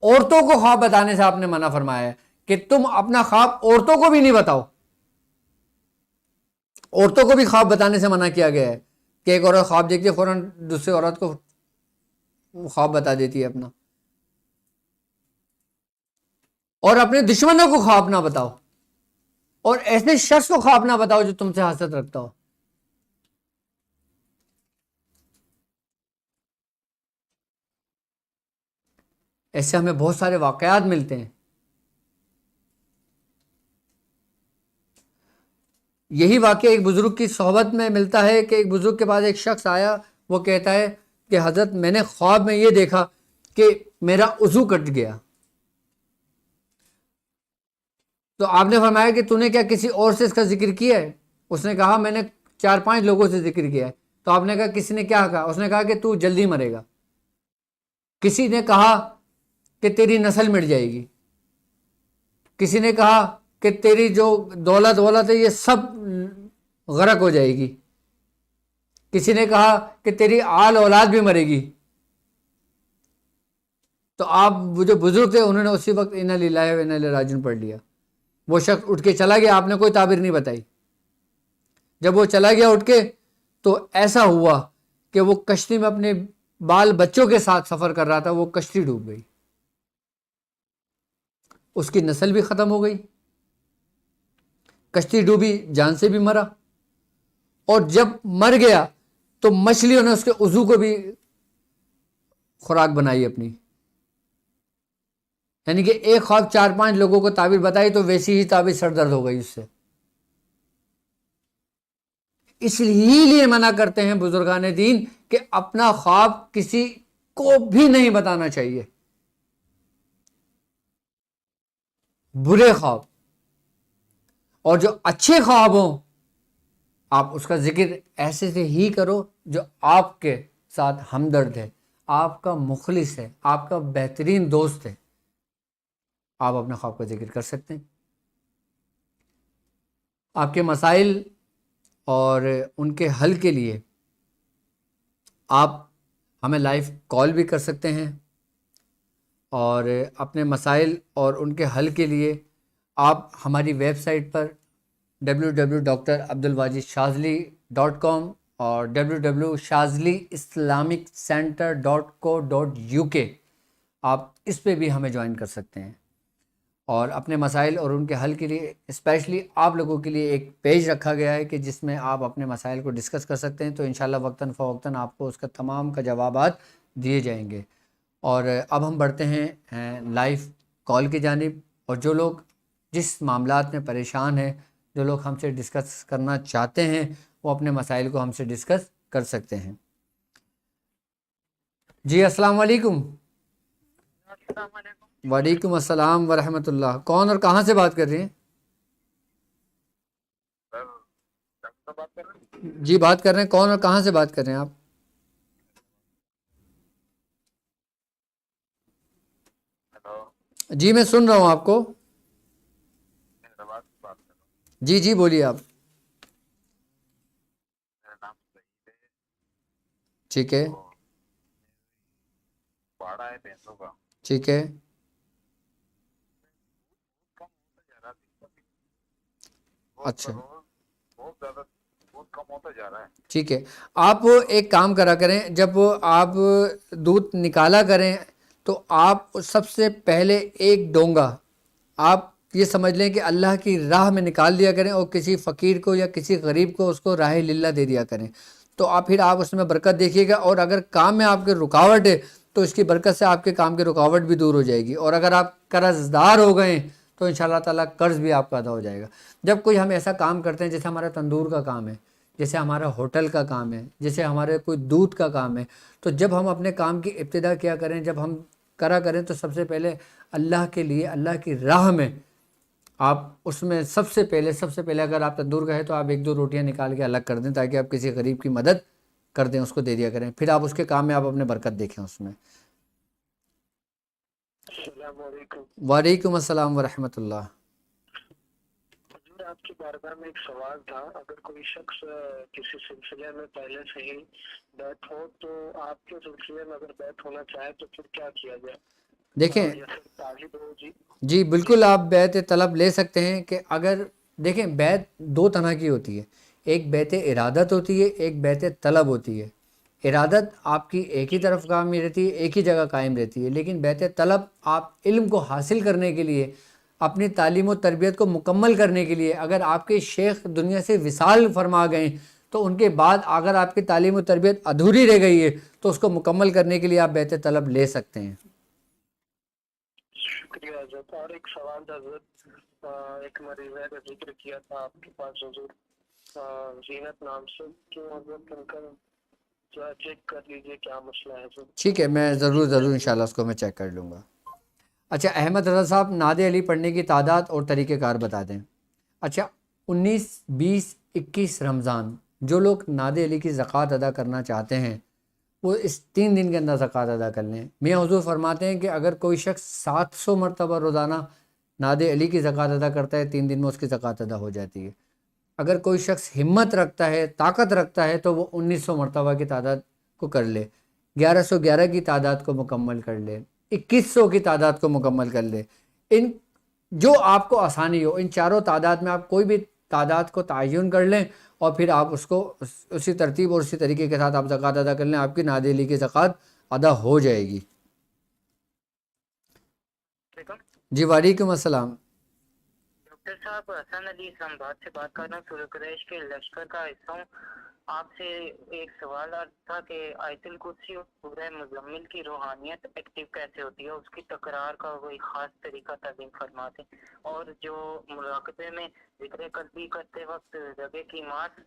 عورتوں کو خواب بتانے سے آپ نے منع فرمایا ہے کہ تم اپنا خواب عورتوں کو بھی نہیں بتاؤ۔ عورتوں کو بھی خواب بتانے سے منع کیا گیا ہے کہ ایک عورت خواب دیکھتی ہے فوراً دوسری عورت کو خواب بتا دیتی ہے اپنا۔ اور اپنے دشمنوں کو خواب نہ بتاؤ، اور ایسے شخص کو خواب نہ بتاؤ جو تم سے حسد رکھتا ہو۔ ایسے ہمیں بہت سارے واقعات ملتے ہیں۔ یہی واقعہ ایک بزرگ کی صحبت میں ملتا ہے کہ ایک بزرگ کے پاس ایک شخص آیا، وہ کہتا ہے کہ حضرت میں نے خواب میں یہ دیکھا کہ میرا وضو کٹ گیا۔ تو آپ نے فرمایا کہ تو نے کیا کسی اور سے اس کا ذکر کیا ہے؟ اس نے کہا میں نے 4-5 لوگوں سے ذکر کیا ہے۔ تو آپ نے کہا کسی نے کیا کہا؟ اس نے کہا کہ تو جلدی مرے گا۔ کسی نے کہا کہ تیری نسل مٹ جائے گی۔ کسی نے کہا کہ تیری جو دولت ہے یہ سب غرق ہو جائے گی۔ کسی نے کہا کہ تیری آل اولاد بھی مرے گی۔ تو آپ وہ جو بزرگ تھے انہوں نے اسی وقت انا للہ و انا الیہ راجعون پڑھ لیا۔ وہ شخص اٹھ کے چلا گیا، آپ نے کوئی تعبیر نہیں بتائی۔ جب وہ چلا گیا اٹھ کے، تو ایسا ہوا کہ وہ کشتی میں اپنے بال بچوں کے ساتھ سفر کر رہا تھا، وہ کشتی ڈوب گئی، اس کی نسل بھی ختم ہو گئی، کشتی ڈوبی، جان سے بھی مرا۔ اور جب مر گیا تو مچھلیوں نے اس کے عضو کو بھی خوراک بنائی اپنی۔ یعنی کہ ایک خواب 4-5 لوگوں کو تعبیر بتائی تو ویسی ہی تعبیر سر درد ہو گئی اس سے۔ اس لیے منع کرتے ہیں بزرگان دین کہ اپنا خواب کسی کو بھی نہیں بتانا چاہیے۔ برے خواب اور جو اچھے خواب ہوں آپ اس کا ذکر ایسے سے ہی کرو جو آپ کے ساتھ ہمدرد ہے، آپ کا مخلص ہے، آپ کا بہترین دوست ہے، آپ اپنے خواب کا ذکر کر سکتے ہیں۔ آپ کے مسائل اور ان کے حل کے لیے آپ ہمیں لائیو کال بھی کر سکتے ہیں، اور اپنے مسائل اور ان کے حل کے لیے آپ ہماری ویب سائٹ پر www.drabdulwajidshazli.com اور www.shazliislamiccenter.co.uk آپ اس پہ بھی ہمیں جوائن کر سکتے ہیں، اور اپنے مسائل اور ان کے حل کے لیے اسپیشلی آپ لوگوں کے لیے ایک پیج رکھا گیا ہے کہ جس میں آپ اپنے مسائل کو ڈسکس کر سکتے ہیں، تو انشاءاللہ وقتاً فوقتاً آپ کو اس کا تمام کا جوابات دیے جائیں گے۔ اور اب ہم بڑھتے ہیں لائیو کال کی جانب، اور جو لوگ جس معاملات میں پریشان ہیں، جو لوگ ہم سے ڈسکس کرنا چاہتے ہیں، وہ اپنے مسائل کو ہم سے ڈسکس کر سکتے ہیں۔ جی السلام علیکم۔ السلام علیکم۔ وعلیکم السلام ورحمۃ اللہ۔ کون اور کہاں سے بات کر رہے ہیں؟ سر ڈاکٹر بات کر رہے ہیں؟ جی بات کر رہے ہیں، کون اور کہاں سے بات کر رہے ہیں آپ؟ ہیلو، جی میں سن رہا ہوں آپ کو۔ حیدرآباد سے بات کر رہا ہوں۔ جی جی بولیے آپ۔ میرا نام سعید ہے، ٹھیک ہے تو باڑا ہے بھینسوں کا، ٹھیک ہے کم ہوتا جا رہا ہے، بہت اچھا روز بہت زیادہ دودھ کم ہوتا جا رہا ہے۔ ٹھیک ہے، آپ ایک کام کرا کریں، جب آپ دودھ نکالا کریں تو آپ سب سے پہلے ایک ڈونگا آپ یہ سمجھ لیں کہ اللہ کی راہ میں نکال دیا کریں، اور کسی فقیر کو یا کسی غریب کو اس کو راہ للہ دے دیا کریں، تو پھر آپ اس میں برکت دیکھیے گا، اور اگر کام میں آپ کے رکاوٹ ہے تو اس کی برکت سے آپ کے کام کی رکاوٹ بھی دور ہو جائے گی، اور اگر آپ قرض دار ہو گئے تو انشاءاللہ تعالیٰ قرض بھی آپ کا ادا ہو جائے گا۔ جب کوئی ہم ایسا کام کرتے ہیں، جیسے ہمارا تندور کا کام ہے، جیسے ہمارا ہوٹل کا کام ہے، جیسے ہمارے کوئی دودھ کا کام ہے، تو جب ہم اپنے کام کی ابتدا کیا کریں، جب ہم کرا کریں تو سب سے پہلے اللہ کے لیے، اللہ کی راہ میں آپ اس میں سب سے پہلے اگر آپ تندور کا ہے تو آپ ایک دو روٹیاں نکال کے الگ کر دیں، تاکہ آپ کسی غریب کی مدد کر دیں، اس کو دے دیا کریں، پھر آپ اس کے کام میں آپ اپنے برکت دیکھیں اس میں۔ السلام علیکم۔ وعلیکم السلام ورحمۃ اللہ۔ حضور آپ کی بارگاہ میں ایک سوال تھا، اگر کوئی شخص کسی سلسلے میں پہلے سے ہی بیعت ہو تو آپ کے سلسلے میں اگر بیعت ہونا چاہے تو پھر کیا کیا جائے؟ دیکھیں یا پھر طالب ہو؟ جی جی بالکل آپ بیعت طلب لے سکتے ہیں، کہ اگر دیکھیں بیعت دو طرح کی ہوتی ہے، ایک بیعت ارادت ہوتی ہے، ایک بیعت طلب ہوتی ہے۔ ارادت آپ کی ایک ہی طرف کام رہتی ہے، ایک ہی جگہ قائم رہتی ہے، لیکن بیعت طلب آپ علم کو حاصل کرنے کے لیے، اپنی تعلیم و تربیت کو مکمل کرنے کے لیے، اگر آپ کے شیخ دنیا سے وصال فرما گئے تو ان کے بعد اگر آپ کی تعلیم و تربیت ادھوری رہ گئی ہے تو اس کو مکمل کرنے کے لیے آپ بیعت طلب لے سکتے ہیں۔ شکریہ حضرت۔ اور ایک سوال تھا حضرت، ایک مریضہ کا ذکر کیا تھا آپ کے پاس حضور، زینت نام سے، کیوں حضرت ان کا چیک کر لیجئے کیا مسئلہ ہے حضرت۔ ٹھیک ہے، میں ضرور انشاءاللہ اس کو میں چیک کر لوں گا۔ اچھا احمد رضا صاحب، نعت علی پڑھنے کی تعداد اور طریقہ کار بتا دیں۔ اچھا 19، 20، 21 رمضان جو لوگ نعت علی کی زکوٰۃ ادا کرنا چاہتے ہیں وہ اس 3 دن کے اندر زکوٰۃ ادا کر لیں۔ میاں حضور فرماتے ہیں کہ اگر کوئی شخص 700 مرتبہ روزانہ نعت علی کی زکوٰۃ ادا کرتا ہے، 3 دن میں اس کی زکوٰۃ ادا ہو جاتی ہے۔ اگر کوئی شخص ہمت رکھتا ہے، طاقت رکھتا ہے، تو وہ 1900 مرتبہ کی تعداد کو کر لے، 1111 کی تعداد کو مکمل کر لے، 2100 کی تعداد کو مکمل کر لے۔ ان جو آپ کو آسانی ہو، ان چاروں تعداد میں آپ کوئی بھی تعداد کو تعین کر لیں، اور پھر آپ اس کو اسی ترتیب اور اسی طریقے کے ساتھ آپ زکوٰۃ ادا کر لیں، آپ کی نعت علی کی زکوٰۃ ادا ہو جائے گی۔ جی وعلیکم السلام۔ ڈاکٹر صاحب حسن علی اسلام آباد سے بات کر رہا ہوں، سورہ قریش کے لشکر کا حصہ ہوں۔ آپ سے ایک سوال تھا کہ آیت الکرسی اور سورہ مزمل کی روحانیت ایکٹیو کیسے ہوتی ہے، اس کی تکرار کا کوئی خاص طریقہ تعلیم فرماتے، اور جو مراقبے میں ذکر قلبی کرتے وقت جگہ کی ماس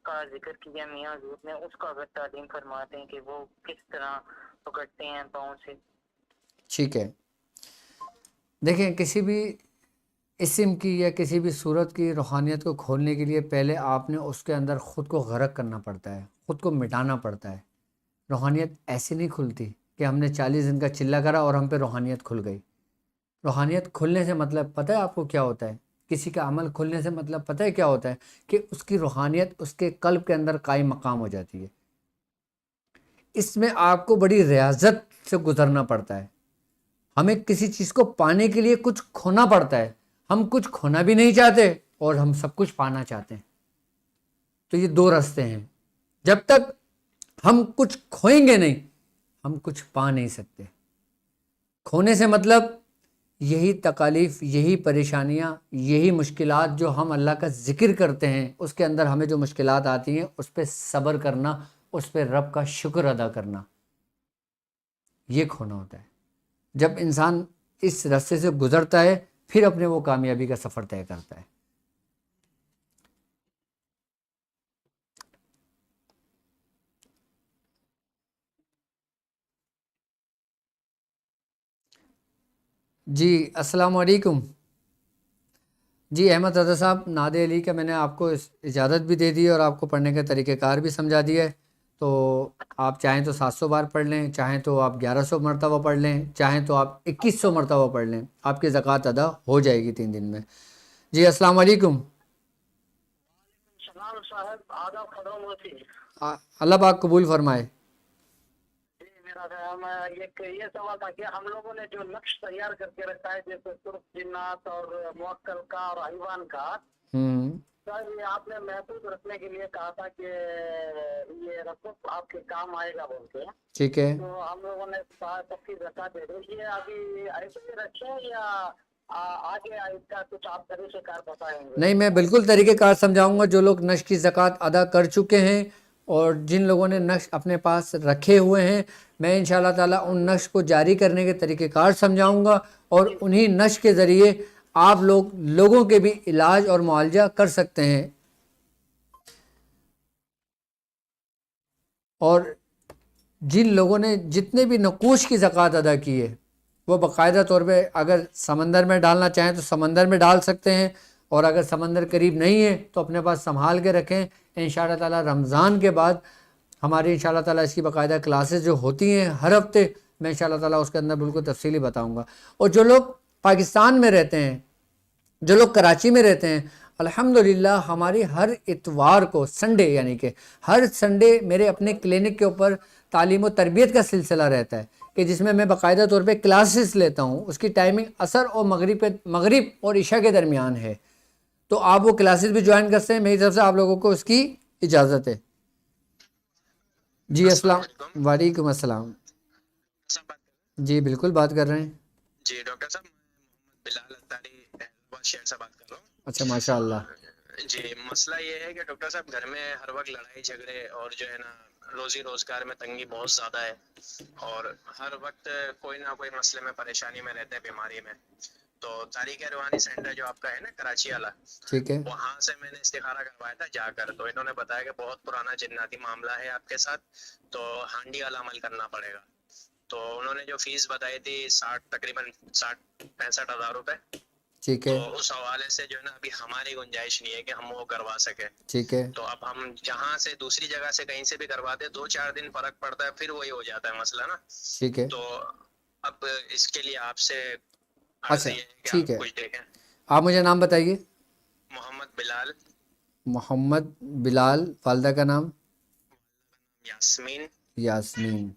کا ذکر کیا میاں حضور نے، اس کا اگر تعلیم فرماتے ہیں کہ وہ کس طرح پکڑتے ہیں پاؤں سے۔ ٹھیک ہے، دیکھیں کسی بھی اسم کی یا کسی بھی صورت کی روحانیت کو کھولنے کے لیے پہلے آپ نے اس کے اندر خود کو غرق کرنا پڑتا ہے، خود کو مٹانا پڑتا ہے۔ روحانیت ایسی نہیں کھلتی کہ ہم نے 40 دن کا چلہ کرا اور ہم پہ روحانیت کھل گئی۔ روحانیت کھلنے سے مطلب پتہ ہے آپ کو کیا ہوتا ہے؟ کسی کا عمل کھلنے سے مطلب پتہ ہے کیا ہوتا ہے کہ اس کی روحانیت اس کے قلب کے اندر قائم مقام ہو جاتی ہے. اس میں آپ کو بڑی ریاضت سے گزرنا پڑتا ہے. ہمیں کسی چیز کو پانے کے لیے کچھ کھونا پڑتا ہے. ہم کچھ کھونا بھی نہیں چاہتے اور ہم سب کچھ پانا چاہتے ہیں. تو یہ دو راستے ہیں. جب تک ہم کچھ کھوئیں گے نہیں ہم کچھ پا نہیں سکتے. کھونے سے مطلب یہی تکالیف، یہی پریشانیاں، یہی مشکلات جو ہم اللہ کا ذکر کرتے ہیں اس کے اندر ہمیں جو مشکلات آتی ہیں اس پہ صبر کرنا، اس پہ رب کا شکر ادا کرنا، یہ کھونا ہوتا ہے. جب انسان اس راستے سے گزرتا ہے پھر اپنے وہ کامیابی کا سفر طے کرتا ہے. جی السلام علیکم. جی احمد رضا صاحب، ناد علی کا میں نے آپ کو اجازت بھی دے دی اور آپ کو پڑھنے کا طریقہ کار بھی سمجھا دیا ہے. تو آپ چاہیں تو 700 بار پڑھ لیں، چاہیں تو آپ 1100 مرتبہ پڑھ لیں، چاہیں تو آپ 2100 مرتبہ پڑھ لیں، آپ کی زکوٰۃ ادا ہو جائے گی 3 دن میں. جی السلام علیکم. سلام صاحب، آداب خدم ہوتی. اللہ پاک قبول فرمائے. میرا یہ سوال تھا کہ ہم لوگوں نے جو نقش تیار کر کے رکھا ہے جیسے ترک جنات اور موکل کا اور ایوان کا، سر یہ آپ نے محفوظ رکھنے کے لیے کہا تھا کہ یہ رکھو آپ کے کام آئے گا بول کے. ٹھیک ہے. تو ہم لوگوں نے سب کی زکوٰۃ دے دو. یہ ابھی ایسے ہی رکھیں یا آگے اس کا کچھ آپ طریقہ کار بتائیں گے؟ نہیں، میں بالکل طریقہ کار سمجھاؤں گا. جو لوگ نقش کی زکوٰۃ ادا کر چکے ہیں اور جن لوگوں نے نقش اپنے پاس رکھے ہوئے ہیں، میں انشاءاللہ تعالیٰ ان نقش کو جاری کرنے کے طریقہ کار سمجھاؤں گا اور انہی نقش کے ذریعے آپ لوگوں کے بھی علاج اور معالجہ کر سکتے ہیں. اور جن لوگوں نے جتنے بھی نقوش کی زکوٰۃ ادا کی ہے وہ باقاعدہ طور پہ اگر سمندر میں ڈالنا چاہیں تو سمندر میں ڈال سکتے ہیں، اور اگر سمندر قریب نہیں ہے تو اپنے پاس سنبھال کے رکھیں. انشاءاللہ تعالیٰ رمضان کے بعد ہماری انشاءاللہ تعالیٰ اس کی باقاعدہ کلاسز جو ہوتی ہیں ہر ہفتے، میں انشاءاللہ تعالیٰ اس کے اندر بالکل تفصیلی بتاؤں گا. اور جو لوگ پاکستان میں رہتے ہیں، جو لوگ کراچی میں رہتے ہیں، الحمدللہ ہماری ہر اتوار کو سنڈے، یعنی کہ ہر سنڈے میرے اپنے کلینک کے اوپر تعلیم و تربیت کا سلسلہ رہتا ہے کہ جس میں باقاعدہ طور پہ کلاسز لیتا ہوں. اس کی ٹائمنگ عصر اور مغرب اور عشاء کے درمیان ہے. تو آپ وہ کلاسز بھی جوائن کر سکتے ہیں. میری طرف سے آپ لوگوں کو اس کی اجازت ہے. جی السلام وعلیکم السلام. جی بالکل بات کر رہے ہیں. جی ڈاکٹر صاحب، بلال انصاری شہر سے بات کر رہا ہوں. اچھا ماشاء اللہ. جی مسئلہ یہ ہے کہ ڈاکٹر صاحب گھر میں ہر وقت لڑائی جھگڑے اور جو ہے نا روزی روزگار میں تنگی بہت زیادہ ہے، اور ہر وقت کوئی نہ کوئی مسئلے میں پریشانی میں رہتے ہیں، بیماری میں. تو تاریخ روحانی سینٹر جو آپ کا ہے نا کراچی والا، ٹھیک ہے. وہاں سے میں نے استخارہ کروایا تھا جا کر. تو انہوں نے بتایا کہ بہت پرانا جناتی معاملہ ہے آپ کے ساتھ، تو ہانڈی والا عمل کرنا پڑے گا. تو انہوں نے جو فیس بتائی تھی تقریباً 65,000 روپے. ٹھیک ہے. تو اس حوالے سے جو ہے نا ابھی ہماری گنجائش نہیں ہے کہ ہم وہ کروا سکیں. ٹھیک ہے. تو اب ہم جہاں سے دوسری جگہ سے کہیں سے بھی کرواتے 2-4 دن فرق پڑتا ہے، پھر وہی ہو جاتا ہے مسئلہ نا. ٹھیک ہے. تو اب اس کے لیے آپ سے اچھا ٹھیک ہے. کچھ دیکھیں. آپ مجھے نام بتائیے. محمد بلال. محمد بلال. والدہ کا نام؟ یاسمین. یاسمین.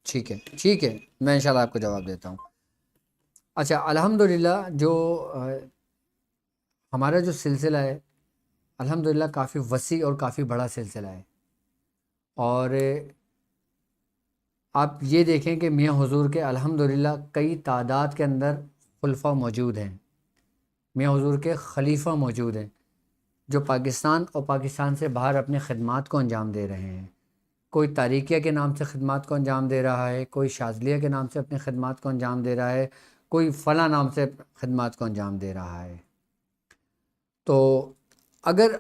ٹھیک ہے ٹھیک ہے، میں انشاءاللہ آپ کو جواب دیتا ہوں. اچھا الحمدللہ جو ہمارا جو سلسلہ ہے الحمدللہ کافی وسیع اور کافی بڑا سلسلہ ہے. اور آپ یہ دیکھیں کہ میاں حضور کے الحمدللہ کئی تعداد کے اندر خلفاء موجود ہیں، میاں حضور کے خلیفہ موجود ہیں جو پاکستان اور پاکستان سے باہر اپنے خدمات کو انجام دے رہے ہیں. کوئی تاریکیہ کے نام سے خدمات کو انجام دے رہا ہے، کوئی شاذلیہ کے نام سے اپنے خدمات کو انجام دے رہا ہے، کوئی فلاں نام سے خدمات کو انجام دے رہا ہے. تو اگر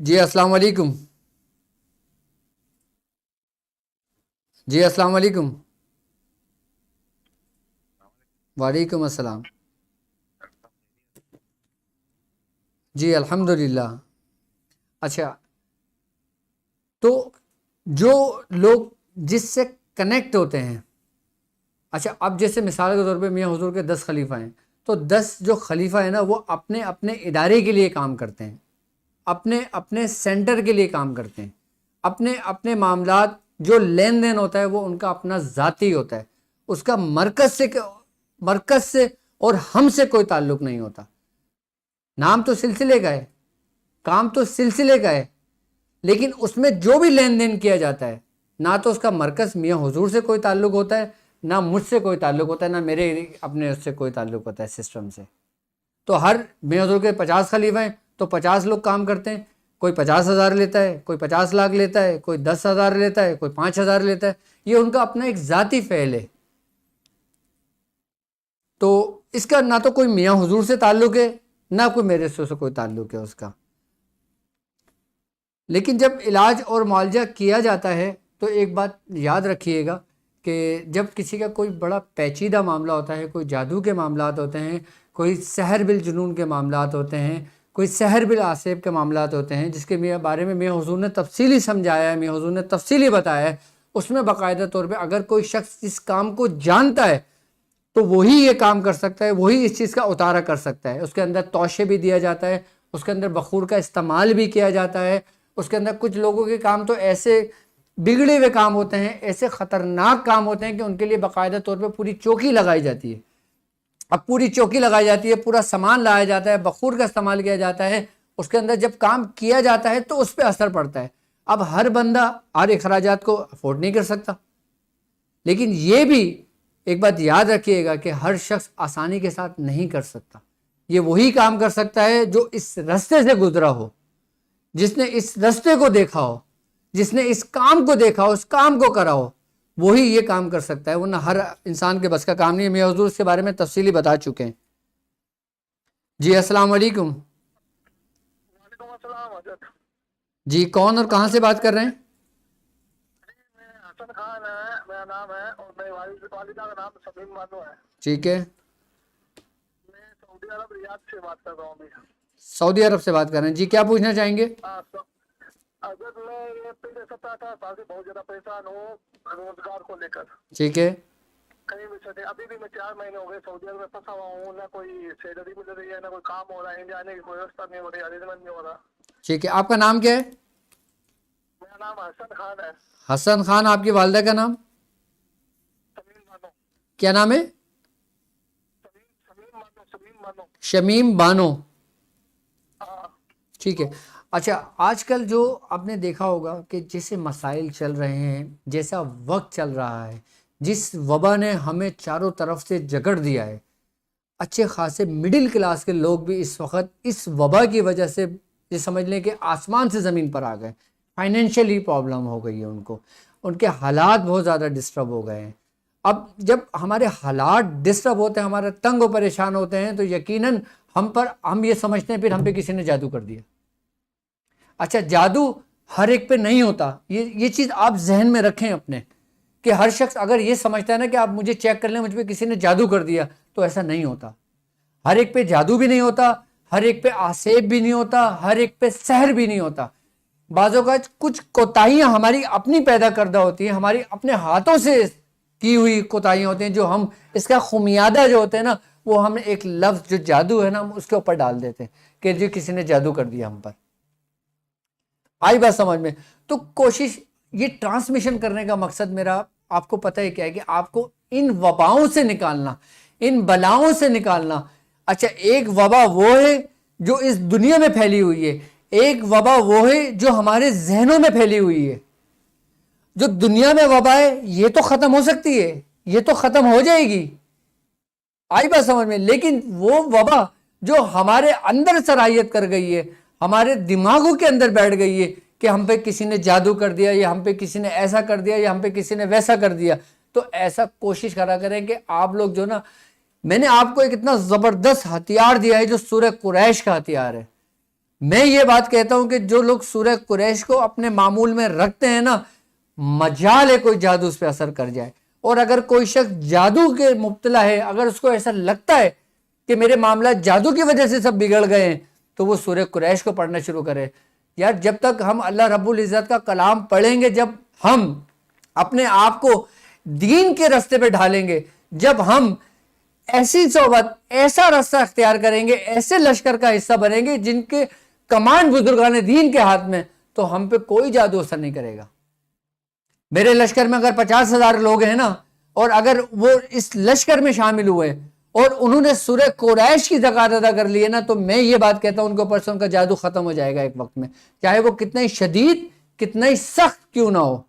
جی السلام علیکم. جی السلام علیکم. وعلیکم السلام. جی الحمدللہ. اچھا تو جو لوگ جس سے کنیکٹ ہوتے ہیں اچھا اب جیسے مثال کے طور پہ میاں حضور کے 10 خلیفہ ہیں، تو 10 جو خلیفہ ہیں نا وہ اپنے اپنے ادارے کے لیے کام کرتے ہیں، اپنے اپنے سینٹر کے لیے کام کرتے ہیں، اپنے اپنے معاملات جو لین دین ہوتا ہے وہ ان کا اپنا ذاتی ہوتا ہے، اس کا مرکز سے اور ہم سے کوئی تعلق نہیں ہوتا. نام تو سلسلے کا ہے، کام تو سلسلے کا ہے، لیکن اس میں جو بھی لین دین کیا جاتا ہے نہ تو اس کا مرکز میاں حضور سے کوئی تعلق ہوتا ہے، نہ مجھ سے کوئی تعلق ہوتا ہے، نہ میرے اپنے اس سے کوئی تعلق ہوتا ہے سسٹم سے. تو ہر میاں حضور کے 50 خلیفہ ہیں تو 50 لوگ کام کرتے ہیں، کوئی 50,000 لیتا ہے، کوئی 50 لاکھ لیتا ہے، کوئی 10,000 لیتا ہے، کوئی 5,000 لیتا ہے. یہ ان کا اپنا ایک ذاتی فعل ہے. تو اس کا نہ تو کوئی میاں حضور سے تعلق ہے نہ کوئی میرے سے کوئی تعلق ہے اس کا. لیکن جب علاج اور معالجہ کیا جاتا ہے تو ایک بات یاد رکھیے گا کہ جب کسی کا کوئی بڑا پیچیدہ معاملہ ہوتا ہے، کوئی جادو کے معاملات ہوتے ہیں، کوئی سحر بالجنون کے معاملات ہوتے ہیں، کوئی سحر بالآسیب کے معاملات ہوتے ہیں، جس کے بارے میں میاں حضور نے تفصیلی سمجھایا ہے، میاں حضور نے تفصیلی بتایا ہے، اس میں باقاعدہ طور پہ اگر کوئی شخص اس کام کو جانتا ہے تو وہی یہ کام کر سکتا ہے، وہی اس چیز کا اتارا کر سکتا ہے. اس کے اندر توشے بھی دیا جاتا ہے، اس کے اندر بخور کا استعمال بھی کیا جاتا ہے، اس کے اندر کچھ لوگوں کے کام تو ایسے بگڑے ہوئے کام ہوتے ہیں، ایسے خطرناک کام ہوتے ہیں کہ ان کے لیے باقاعدہ طور پہ پوری چوکی لگائی جاتی ہے. اب پوری چوکی لگائی جاتی ہے، پورا سامان لایا جاتا ہے، بخور کا استعمال کیا جاتا ہے، اس کے اندر جب کام کیا جاتا ہے تو اس پہ اثر پڑتا ہے. اب ہر بندہ ہر اخراجات کو افورڈ نہیں کر سکتا، لیکن یہ بھی ایک بات یاد رکھیے گا کہ ہر شخص آسانی کے ساتھ نہیں کر سکتا. یہ وہی کام کر سکتا ہے جو اس رستے سے گزرا ہو، جس نے اس رستے کو دیکھا ہو، جس نے اس کام کو دیکھا ہو، اس کام کو کرا ہو، وہی یہ کام کر سکتا ہے، ورنہ ہر انسان کے بس کا کام نہیں ہے. میاں حضور اس کے بارے میں تفصیلی بتا چکے ہیں. جی السلام علیکم. وعلیکم السلام حضرت. جی کون اور کہاں سے بات کر رہے ہیں؟ میں حسن خان ہے میرا نام ہے، اور میری والدہ کا نام شمیم بانو ہے. ٹھیک ہے. میں سعودی عرب ریاض سے بات کر رہا ہوں ابھی. سعودی عرب سے بات کر رہے ہیں. جی کیا پوچھنا چاہیں گے؟ حضرت میں یہ پہلے 17-18 سال سے بہت زیادہ پریشان ہوں روزگار کو لے کر. ٹھیک ہے. کہیں بھی سے ابھی بھی میں 4 مہینے ہو گئے سعودی عرب میں پھنسا ہوا ہوں، نہ کوئی سیلری مل رہی ہے، نہ کوئی کام ہو رہا ہے، جانے کی کوئی ویوستھا نہیں ہو رہی، ارینجمنٹ نہیں ہو رہا. ٹھیک ہے. آپ کا نام کیا ہے؟ میرا نام حسن خان ہے. حسن خان. آپ کی والدہ کا نام؟ شمیم بانو. کیا نام ہے؟ شمیم بانو. شمیم بانو. ہاں. ٹھیک ہے. اچھا آج کل جو آپ نے دیکھا ہوگا کہ جیسے مسائل چل رہے ہیں، جیسا وقت چل رہا ہے، جس وبا نے ہمیں چاروں طرف سے جکڑ دیا ہے، اچھے خاصے مڈل کلاس کے لوگ بھی اس وقت اس وبا کی وجہ سے یہ سمجھ لیں کہ آسمان سے زمین پر آ گئے. فائنینشلی پرابلم ہو گئی ہے ان کو، ان کے حالات بہت زیادہ ڈسٹرب ہو گئے ہیں. اب جب ہمارے حالات ڈسٹرب ہوتے ہیں، ہمارے تنگ و پریشان ہوتے ہیں، تو یقیناً ہم یہ سمجھتے ہیں پھر ہم پہ کسی نے جادو کر دیا. اچھا جادو ہر ایک پہ نہیں ہوتا، یہ چیز آپ ذہن میں رکھیں اپنے، کہ ہر شخص اگر یہ سمجھتا ہے نا کہ آپ مجھے چیک کر لیں مجھ پہ کسی نے جادو کر دیا، تو ایسا نہیں ہوتا. ہر ایک پہ جادو بھی نہیں ہوتا، ہر ایک پہ آسیب بھی نہیں ہوتا، ہر ایک پہ سحر بھی نہیں ہوتا. بعض اوقات کچھ کوتاہیاں ہماری اپنی پیدا کردہ ہوتی ہیں، ہماری اپنے ہاتھوں سے کی ہوئی کوتاہیاں ہوتی ہیں، جو ہم اس کا خمیادہ جو ہوتے ہیں نا، وہ ہم ایک لفظ جو جادو ہے نا ہم اس کے اوپر ڈال دیتے ہیں کہ جو کسی نے جادو کر دیا ہم پر. آئی بات سمجھ میں؟ تو کوشش یہ ٹرانسمیشن کرنے کا مقصد میرا آپ کو پتہ ہے کیا ہے، کہ آپ کو ان وباؤں سے نکالنا، ان بلاؤں سے نکالنا. اچھا ایک وبا وہ ہے جو اس دنیا میں پھیلی ہوئی ہے، ایک وبا وہ ہے جو ہمارے ذہنوں میں پھیلی ہوئی ہے. جو دنیا میں وبا ہے یہ تو ختم ہو سکتی ہے، یہ تو ختم ہو جائے گی، آئی بات سمجھ میں. لیکن وہ وبا جو ہمارے اندر سرایت کر گئی ہے، ہمارے دماغوں کے اندر بیٹھ گئی ہے کہ ہم پہ کسی نے جادو کر دیا، یا ہم پہ کسی نے ایسا کر دیا، یا ہم پہ کسی نے ویسا کر دیا، تو ایسا کوشش کرا کریں کہ آپ لوگ جو نا، میں نے آپ کو ایک اتنا زبردست ہتھیار دیا ہے جو سورہ قریش کا ہتھیار ہے. میں یہ بات کہتا ہوں کہ جو لوگ سورہ قریش کو اپنے معمول میں رکھتے ہیں نا، مجال ہے کوئی جادو اس پہ اثر کر جائے. اور اگر کوئی شخص جادو کے مبتلا ہے، اگر اس کو ایسا لگتا ہے کہ میرے معاملات جادو کی وجہ سے سب بگڑ گئے ہیں، تو وہ سورہ قریش کو پڑھنا شروع کرے. یار جب تک ہم اللہ رب العزت کا کلام پڑھیں گے، جب ہم اپنے آپ کو دین کے رستے پہ ڈھالیں گے، جب ہم ایسی صحبت، ایسا راستہ اختیار کریں گے، ایسے لشکر کا حصہ بنیں گے جن کے کمانڈ بزرگان دین کے ہاتھ میں، تو ہم پہ کوئی جادو اثر نہیں کرے گا۔ میرے لشکر میں اگر 50,000 لوگ ہیں نا، اور اگر وہ اس لشکر میں شامل ہوئے اور انہوں نے سورہ قریش کی زکوٰۃ ادا کر لی ہے نا، تو میں یہ بات کہتا ہوں ان کے اوپر سے ان کا جادو ختم ہو جائے گا ایک وقت میں، چاہے وہ کتنا ہی شدید، کتنا ہی سخت کیوں نہ ہو۔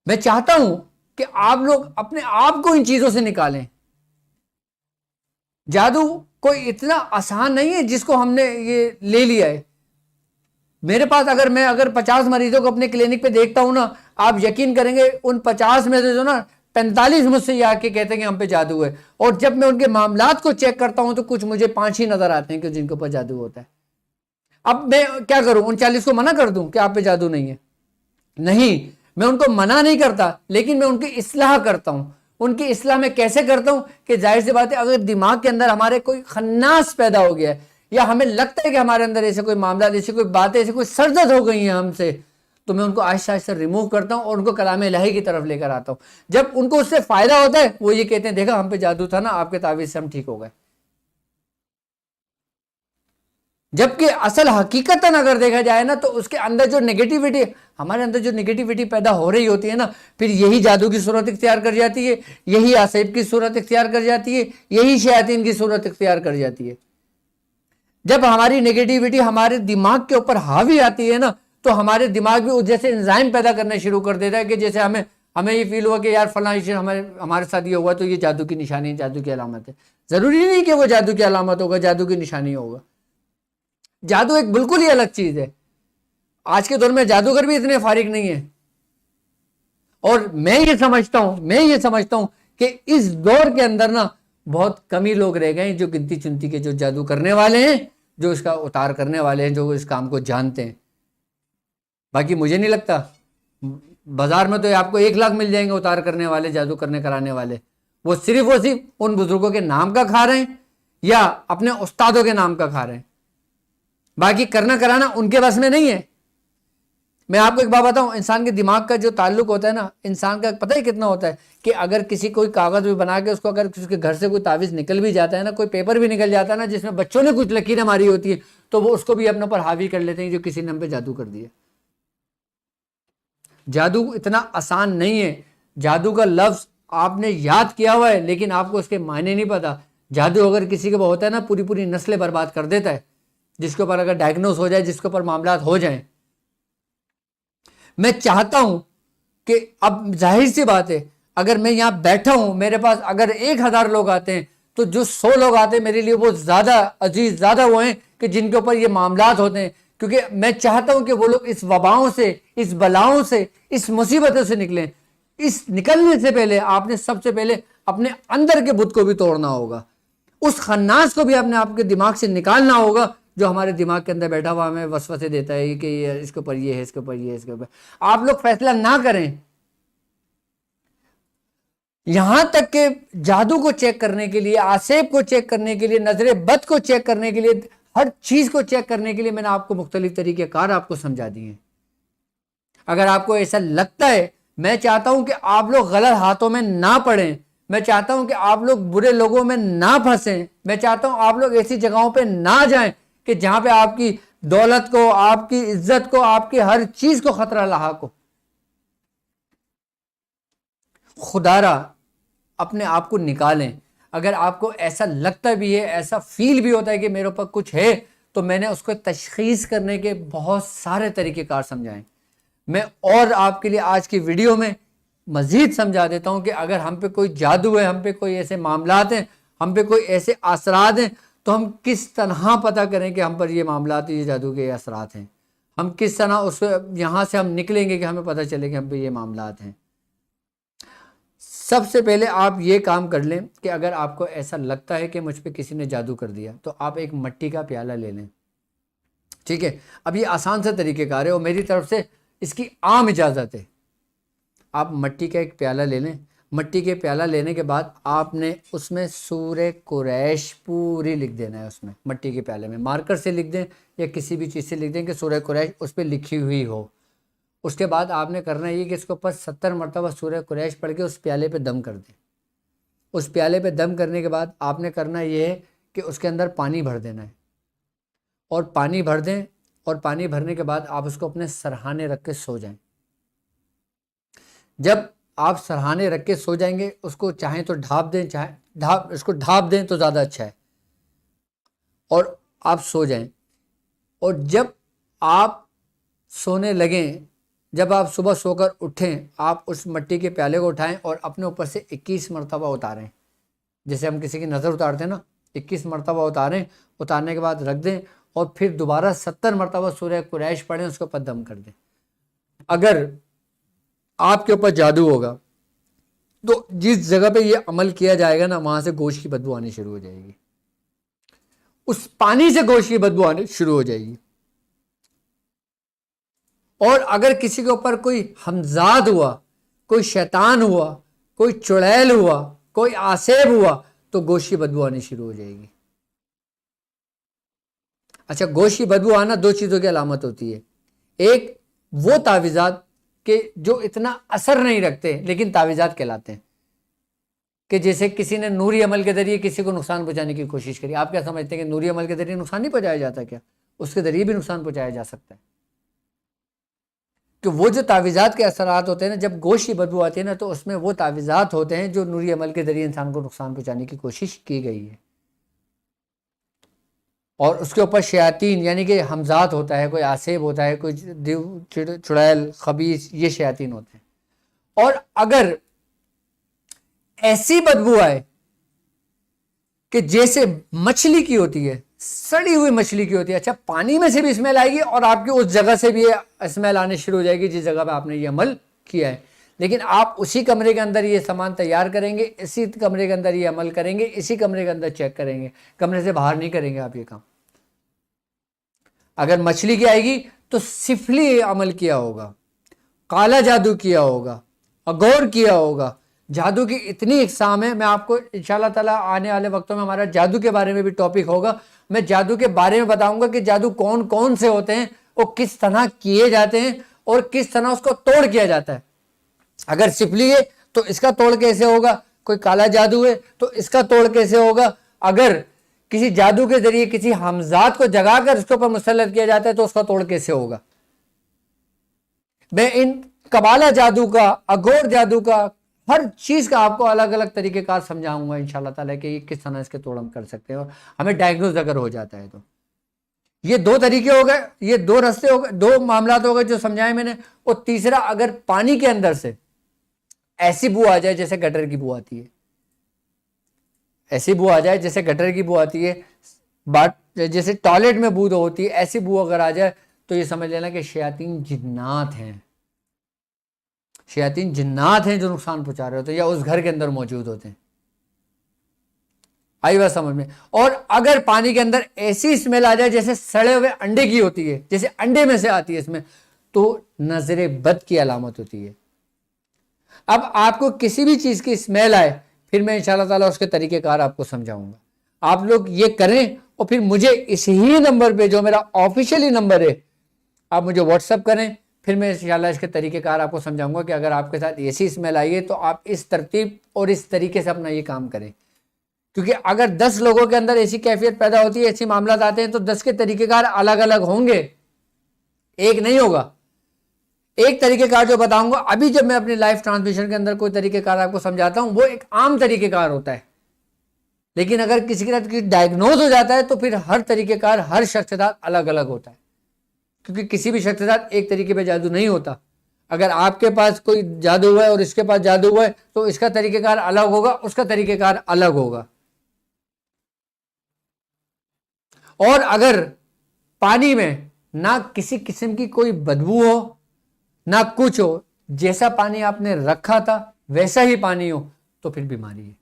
میں چاہتا ہوں کہ آپ لوگ اپنے آپ کو ان چیزوں سے نکالیں۔ جادو کوئی اتنا آسان نہیں ہے جس کو ہم نے یہ لے لیا ہے۔ میرے پاس اگر 50 مریضوں کو اپنے کلینک پہ دیکھتا ہوں نا، آپ یقین کریں گے ان 50 میں سے جو نا 45 مجھ سے یہ آ کے کہتے ہیں کہ ہم پہ جادو ہے، اور جب میں ان کے معاملات کو چیک کرتا ہوں تو کچھ مجھے 5 ہی نظر آتے ہیں کہ جن کے اوپر جادو ہوتا ہے۔ اب میں کیا کروں؟ ان 40 کو منع کر دوں کہ آپ پہ جادو نہیں ہے؟ نہیں، میں ان کو منع نہیں کرتا، لیکن میں ان کی اصلاح کرتا ہوں۔ ان کی اصلاح میں کیسے کرتا ہوں کہ ظاہر سی بات ہے، اگر دماغ کے اندر ہمارے کوئی خناس پیدا ہو گیا ہے، یا ہمیں لگتا ہے کہ ہمارے اندر ایسے کوئی معاملات، ایسی کوئی باتیں، ایسی کوئی سرزد ہو گئی ہیں ہم سے، تو میں ان کو آہستہ آہستہ ریموو کرتا ہوں اور ان کو کلام الہی کی طرف لے کر آتا ہوں۔ جب ان کو اس سے فائدہ ہوتا ہے، وہ یہ کہتے ہیں دیکھا ہم پہ جادو تھا نا، آپ کے تعویذ سے ہم ٹھیک ہو گئے۔ جبکہ اصل حقیقتاً اگر دیکھا جائے نا، تو اس کے اندر جو نگیٹیوٹی، ہمارے اندر جو نگیٹیوٹی پیدا ہو رہی ہوتی ہے نا، پھر یہی جادو کی صورت اختیار کر جاتی ہے، یہی آسیب کی صورت اختیار کر جاتی ہے، یہی شیاطین کی صورت اختیار کر جاتی ہے۔ جب ہماری نگیٹیوٹی ہمارے دماغ کے اوپر حاوی آتی ہے نا، تو ہمارے دماغ بھی جیسے انزائم پیدا کرنا شروع کر دیتا ہے کہ جیسے ہمیں یہ فیل ہوا کہ یار فلاں ہمارے ساتھ یہ ہوا تو یہ جادو کی نشانی، جادو کی علامت ہے۔ ضروری نہیں کہ وہ جادو کی علامت ہوگا، جادو کی نشانی ہوگا۔ جادو ایک بالکل ہی الگ چیز ہے۔ آج کے دور میں جادوگر بھی اتنے فارغ نہیں ہیں، اور میں یہ سمجھتا ہوں کہ اس دور کے اندر نا بہت کم ہی لوگ رہ گئے ہیں جو گنتی چنتی کے جو جادو کرنے والے ہیں، جو اس کا اتار کرنے والے ہیں، جو اس کام کو جانتے ہیں۔ باقی مجھے نہیں لگتا، بازار میں تو آپ کو 1 لاکھ مل جائیں گے اتار کرنے والے، جادو کرنے کرانے والے۔ وہ صرف ان بزرگوں کے نام کا کھا رہے ہیں یا اپنے استادوں کے نام کا کھا رہے ہیں، باقی کرنا کرانا ان کے بس میں نہیں ہے۔ میں آپ کو ایک بات بتاؤں، انسان کے دماغ کا جو تعلق ہوتا ہے نا، انسان کا پتہ ہی کتنا ہوتا ہے کہ اگر کسی کوئی کاغذ بھی بنا کے اس کو، اگر کسی کے گھر سے کوئی تعویذ نکل بھی جاتا ہے نا، کوئی پیپر بھی نکل جاتا ہے نا جس میں بچوں نے کچھ لکیریں ماری ہوتی ہے، تو وہ اس کو بھی اپنے اوپر حاوی کر لیتے ہیں جو کسی نے ہم پہ جادو کر دیا۔ جادو اتنا آسان نہیں ہے۔ جادو کا لفظ آپ نے یاد کیا ہوا ہے، لیکن آپ کو اس کے معنی نہیں پتا۔ جادو اگر کسی کے اوپر ہوتا ہے نا، پوری پوری نسلیں برباد کر دیتا ہے، جس کے اوپر اگر ڈائگنوز ہو جائے، جس کے اوپر معاملات ہو جائیں۔ میں چاہتا ہوں کہ اب ظاہر سی بات ہے، اگر میں یہاں بیٹھا ہوں، میرے پاس اگر 1000 لوگ آتے ہیں، تو جو 100 لوگ آتے ہیں میرے لیے وہ زیادہ عزیز، زیادہ وہ ہیں کہ جن کے اوپر یہ معاملات ہوتے ہیں، کیونکہ میں چاہتا ہوں کہ وہ لوگ اس وباؤں سے، اس بلاؤں سے، اس مصیبتوں سے نکلیں۔ اس نکلنے سے پہلے آپ نے سب سے پہلے اپنے اندر کے بت کو بھی توڑنا ہوگا، اس خناس کو بھی اپنے آپ کے دماغ سے نکالنا ہوگا جو ہمارے دماغ کے اندر بیٹھا ہوا ہمیں وسوسے دیتا ہے کہ یہ اس کے اوپر یہ ہے، اس کے اوپر یہ ہے، اس کے اوپر۔ آپ لوگ فیصلہ نہ کریں، یہاں تک کہ جادو کو چیک کرنے کے لیے، آسیب کو چیک کرنے کے لیے، نظر بد کو چیک کرنے کے لیے، ہر چیز کو چیک کرنے کے لیے میں نے آپ کو مختلف طریقے کار آپ کو سمجھا دیے ہیں۔ اگر آپ کو ایسا لگتا ہے، میں چاہتا ہوں کہ آپ لوگ غلط ہاتھوں میں نہ پڑیں، میں چاہتا ہوں کہ آپ لوگ برے لوگوں میں نہ پھنسیں، میں چاہتا ہوں آپ لوگ ایسی جگہوں پہ نہ جائیں کہ جہاں پہ آپ کی دولت کو، آپ کی عزت کو، آپ کی ہر چیز کو خطرہ لاحق ہو۔ خدا را اپنے آپ کو نکالیں۔ اگر آپ کو ایسا لگتا بھی ہے، ایسا فیل بھی ہوتا ہے کہ میرے اوپر کچھ ہے، تو میں نے اس کو تشخیص کرنے کے بہت سارے طریقہ کار سمجھائیں۔ میں اور آپ کے لیے آج کی ویڈیو میں مزید سمجھا دیتا ہوں کہ اگر ہم پہ کوئی جادو ہے، ہم پہ کوئی ایسے معاملات ہیں، ہم پہ کوئی ایسے اثرات ہیں، تو ہم کس طرح پتہ کریں کہ ہم پر یہ معاملات، یہ جادو کے اثرات ہیں۔ ہم کس طرح اس یہاں سے ہم نکلیں گے کہ ہمیں پتہ چلے کہ ہم پہ یہ معاملات ہیں۔ سب سے پہلے آپ یہ کام کر لیں کہ اگر آپ کو ایسا لگتا ہے کہ مجھ پہ کسی نے جادو کر دیا، تو آپ ایک مٹی کا پیالہ لے لیں، ٹھیک ہے؟ اب یہ آسان سے طریقہ کار ہے اور میری طرف سے اس کی عام اجازت ہے۔ آپ مٹی کا ایک پیالہ لے لیں۔ مٹی کے پیالہ لینے کے بعد آپ نے اس میں سورہ قریش پوری لکھ دینا ہے۔ اس میں مٹی کے پیالے میں مارکر سے لکھ دیں یا کسی بھی چیز سے لکھ دیں کہ سورہ قریش اس پہ لکھی ہوئی ہو، اس کے بعد آپ نے کرنا یہ کہ اس کے اوپر 70 مرتبہ سورہ قریش پڑھ کے اس پیالے پہ دم کر دیں. اس پیالے پہ دم کرنے کے بعد آپ نے کرنا یہ ہے کہ اس کے اندر پانی بھر دینا ہے, اور پانی بھر دیں, اور پانی بھرنے کے بعد آپ اس کو اپنے سرہانے رکھ کے سو جائیں. جب آپ سرہانے رکھ کے سو جائیں گے, اس کو چاہیں تو ڈھانپ دیں, اس کو ڈھانپ دیں تو زیادہ اچھا ہے, اور آپ سو جائیں. اور جب آپ سونے لگیں, جب آپ صبح سو کر اٹھیں, آپ اس مٹی کے پیالے کو اٹھائیں اور اپنے اوپر سے 21 مرتبہ اتاریں. جیسے ہم کسی کی نظر اتارتے ہیں نا, 21 مرتبہ اتاریں, اتارنے کے بعد رکھ دیں, اور پھر دوبارہ 70 مرتبہ سورہ قریش پڑھیں, اس کو اوپر دم کر دیں. اگر آپ کے اوپر جادو ہوگا تو جس جگہ پہ یہ عمل کیا جائے گا نا, وہاں سے گوشت کی بدبو آنی شروع ہو جائے گی, اس پانی سے گوشت کی بدبو آنی شروع ہو جائے گی. اور اگر کسی کے اوپر کوئی ہمزاد ہوا, کوئی شیطان ہوا, کوئی چڑیل ہوا, کوئی آسیب ہوا, تو گوشت کی بدبو آنی شروع ہو جائے گی. اچھا, گوشت کی بدبو آنا 2 چیزوں کی علامت ہوتی ہے. ایک وہ تعویذات کہ جو اتنا اثر نہیں رکھتے لیکن تعویذات کہلاتے ہیں, کہ جیسے کسی نے نوری عمل کے ذریعے کسی کو نقصان پہنچانے کی کوشش کری. آپ کیا سمجھتے ہیں کہ نوری عمل کے ذریعے نقصان نہیں پہنچایا جاتا کیا؟ اس کے ذریعے بھی نقصان پہنچایا جا سکتا ہے. کہ وہ جو تعویذات کے اثرات ہوتے ہیں نا, جب گوشت کی بدبو آتی ہے نا, تو اس میں وہ تعویذات ہوتے ہیں جو نوری عمل کے ذریعے انسان کو نقصان پہنچانے کی کوشش کی گئی ہے. اور اس کے اوپر شیاطین یعنی کہ حمزات ہوتا ہے, کوئی آسیب ہوتا ہے, کوئی چڑیل, خبیث, یہ شیاطین ہوتے ہیں. اور اگر ایسی بدبو آئے کہ جیسے مچھلی کی ہوتی ہے, سڑی ہوئی مچھلی کی ہوتی ہے, اچھا پانی میں سے بھی اسمیل آئے گی اور آپ کی اس جگہ سے بھی اسمیل آنے شروع ہو جائے گی جس جگہ پہ آپ نے یہ عمل کیا ہے, لیکن آپ اسی کمرے کے اندر یہ سامان تیار کریں گے, اسی کمرے کے اندر یہ عمل کریں گے, اسی کمرے کے اندر چیک کریں گے, کمرے سے باہر نہیں کریں گے آپ یہ کام. اگر مچھلی کی آئے گی تو سفلی عمل کیا ہوگا, کالا جادو کیا ہوگا, اغور کیا ہوگا. جادو کی اتنی اقسام ہے, میں آپ کو انشاءاللہ تعالیٰ آنے والے وقتوں میں ہمارا جادو کے بارے میں بھی ٹاپک ہوگا, میں جادو کے بارے میں بتاؤں گا کہ جادو کون کون سے ہوتے ہیں, وہ کس طرح کیے جاتے ہیں, اور کس طرح اس کو توڑ کیا جاتا ہے. اگر سفلی ہے تو اس کا توڑ کیسے ہوگا, کوئی کالا جادو ہے تو اس کا توڑ کیسے ہوگا, اگر کسی جادو کے ذریعے کسی حمزات کو جگا کر اس کے اوپر مسلط کیا جاتا ہے تو اس کا توڑ کیسے ہوگا. میں ان قبالہ جادو کا, اغور جادو کا, ہر چیز کا آپ کو الگ الگ طریقہ کار سمجھاؤں گا انشاءاللہ تعالیٰ کہ یہ کس طرح اس کے توڑ ہم کر سکتے ہیں, اور ہمیں ڈائگنوز اگر ہو جاتا ہے تو. یہ 2 طریقے ہو گئے, یہ 2 رستے ہو گئے, 2 معاملات ہو گئے جو سمجھائے میں نے. اور تیسرا, اگر پانی کے اندر سے ایسی بو آ جائے جیسے گٹر کی بو آتی ہے, ایسی بو آ جائے جیسے گٹر کی بو آتی ہے, جیسے ٹوائلٹ میں بو ہوتی ہے, ایسی بو اگر آ جائے تو یہ سمجھ لینا کہ شیاطین جنات ہیں, شیاطین جنات ہیں جو نقصان پہنچا رہے ہوتے ہیں یا اس گھر کے اندر موجود ہوتے ہیں. آئی بات سمجھ میں. اور اگر پانی کے اندر ایسی اسمیل آ جائے جیسے سڑے ہوئے انڈے کی ہوتی ہے, جیسے انڈے میں سے آتی ہے اس میں, تو نظر بد کی علامت ہوتی ہے. اب آپ کو کسی بھی چیز کی اسمیل آئے, پھر میں انشاءاللہ تعالیٰ اس کے طریقہ کار آپ کو سمجھاؤں گا. آپ لوگ یہ کریں اور پھر مجھے اسی نمبر پہ جو میرا آفیشیلی نمبر ہے آپ مجھے واٹس ایپ کریں, پھر میں انشاءاللہ اس کے طریقہ کار آپ کو سمجھاؤں گا کہ اگر آپ کے ساتھ ایسی اسمیل آئی ہے تو آپ اس ترتیب اور اس طریقے سے اپنا یہ کام کریں. کیونکہ اگر 10 لوگوں کے اندر ایسی کیفیت پیدا ہوتی ہے, ایسی معاملات آتے ہیں, تو 10 کے طریقہ کار الگ الگ ہوں گے, ایک نہیں ہوگا. ایک طریقہ کار جو بتاؤں گا ابھی جب میں اپنی لائف ٹرانسمیشن کے اندر کوئی طریقہ کار آپ کو سمجھاتا ہوں, وہ ایک عام طریقہ کار ہوتا ہے. لیکن اگر کسی کے ساتھ ڈائگنوز ہو جاتا ہے تو پھر ہر طریقہ کار ہر شخص کے ساتھ الگ الگ ہوتا ہے, کیونکہ کسی بھی شخص کے ساتھ ایک طریقے پہ جادو نہیں ہوتا. اگر آپ کے پاس کوئی جادو ہوا ہے اور اس کے پاس جادو ہوا ہے تو اس کا طریقہ کار الگ ہوگا, اس کا طریقہ کار الگ ہوگا. اور اگر پانی میں نہ کسی قسم کی کوئی بدبو ہو نہ کچھ ہو, جیسا پانی آپ نے رکھا تھا ویسا ہی پانی ہو, تو پھر بیماری ہے,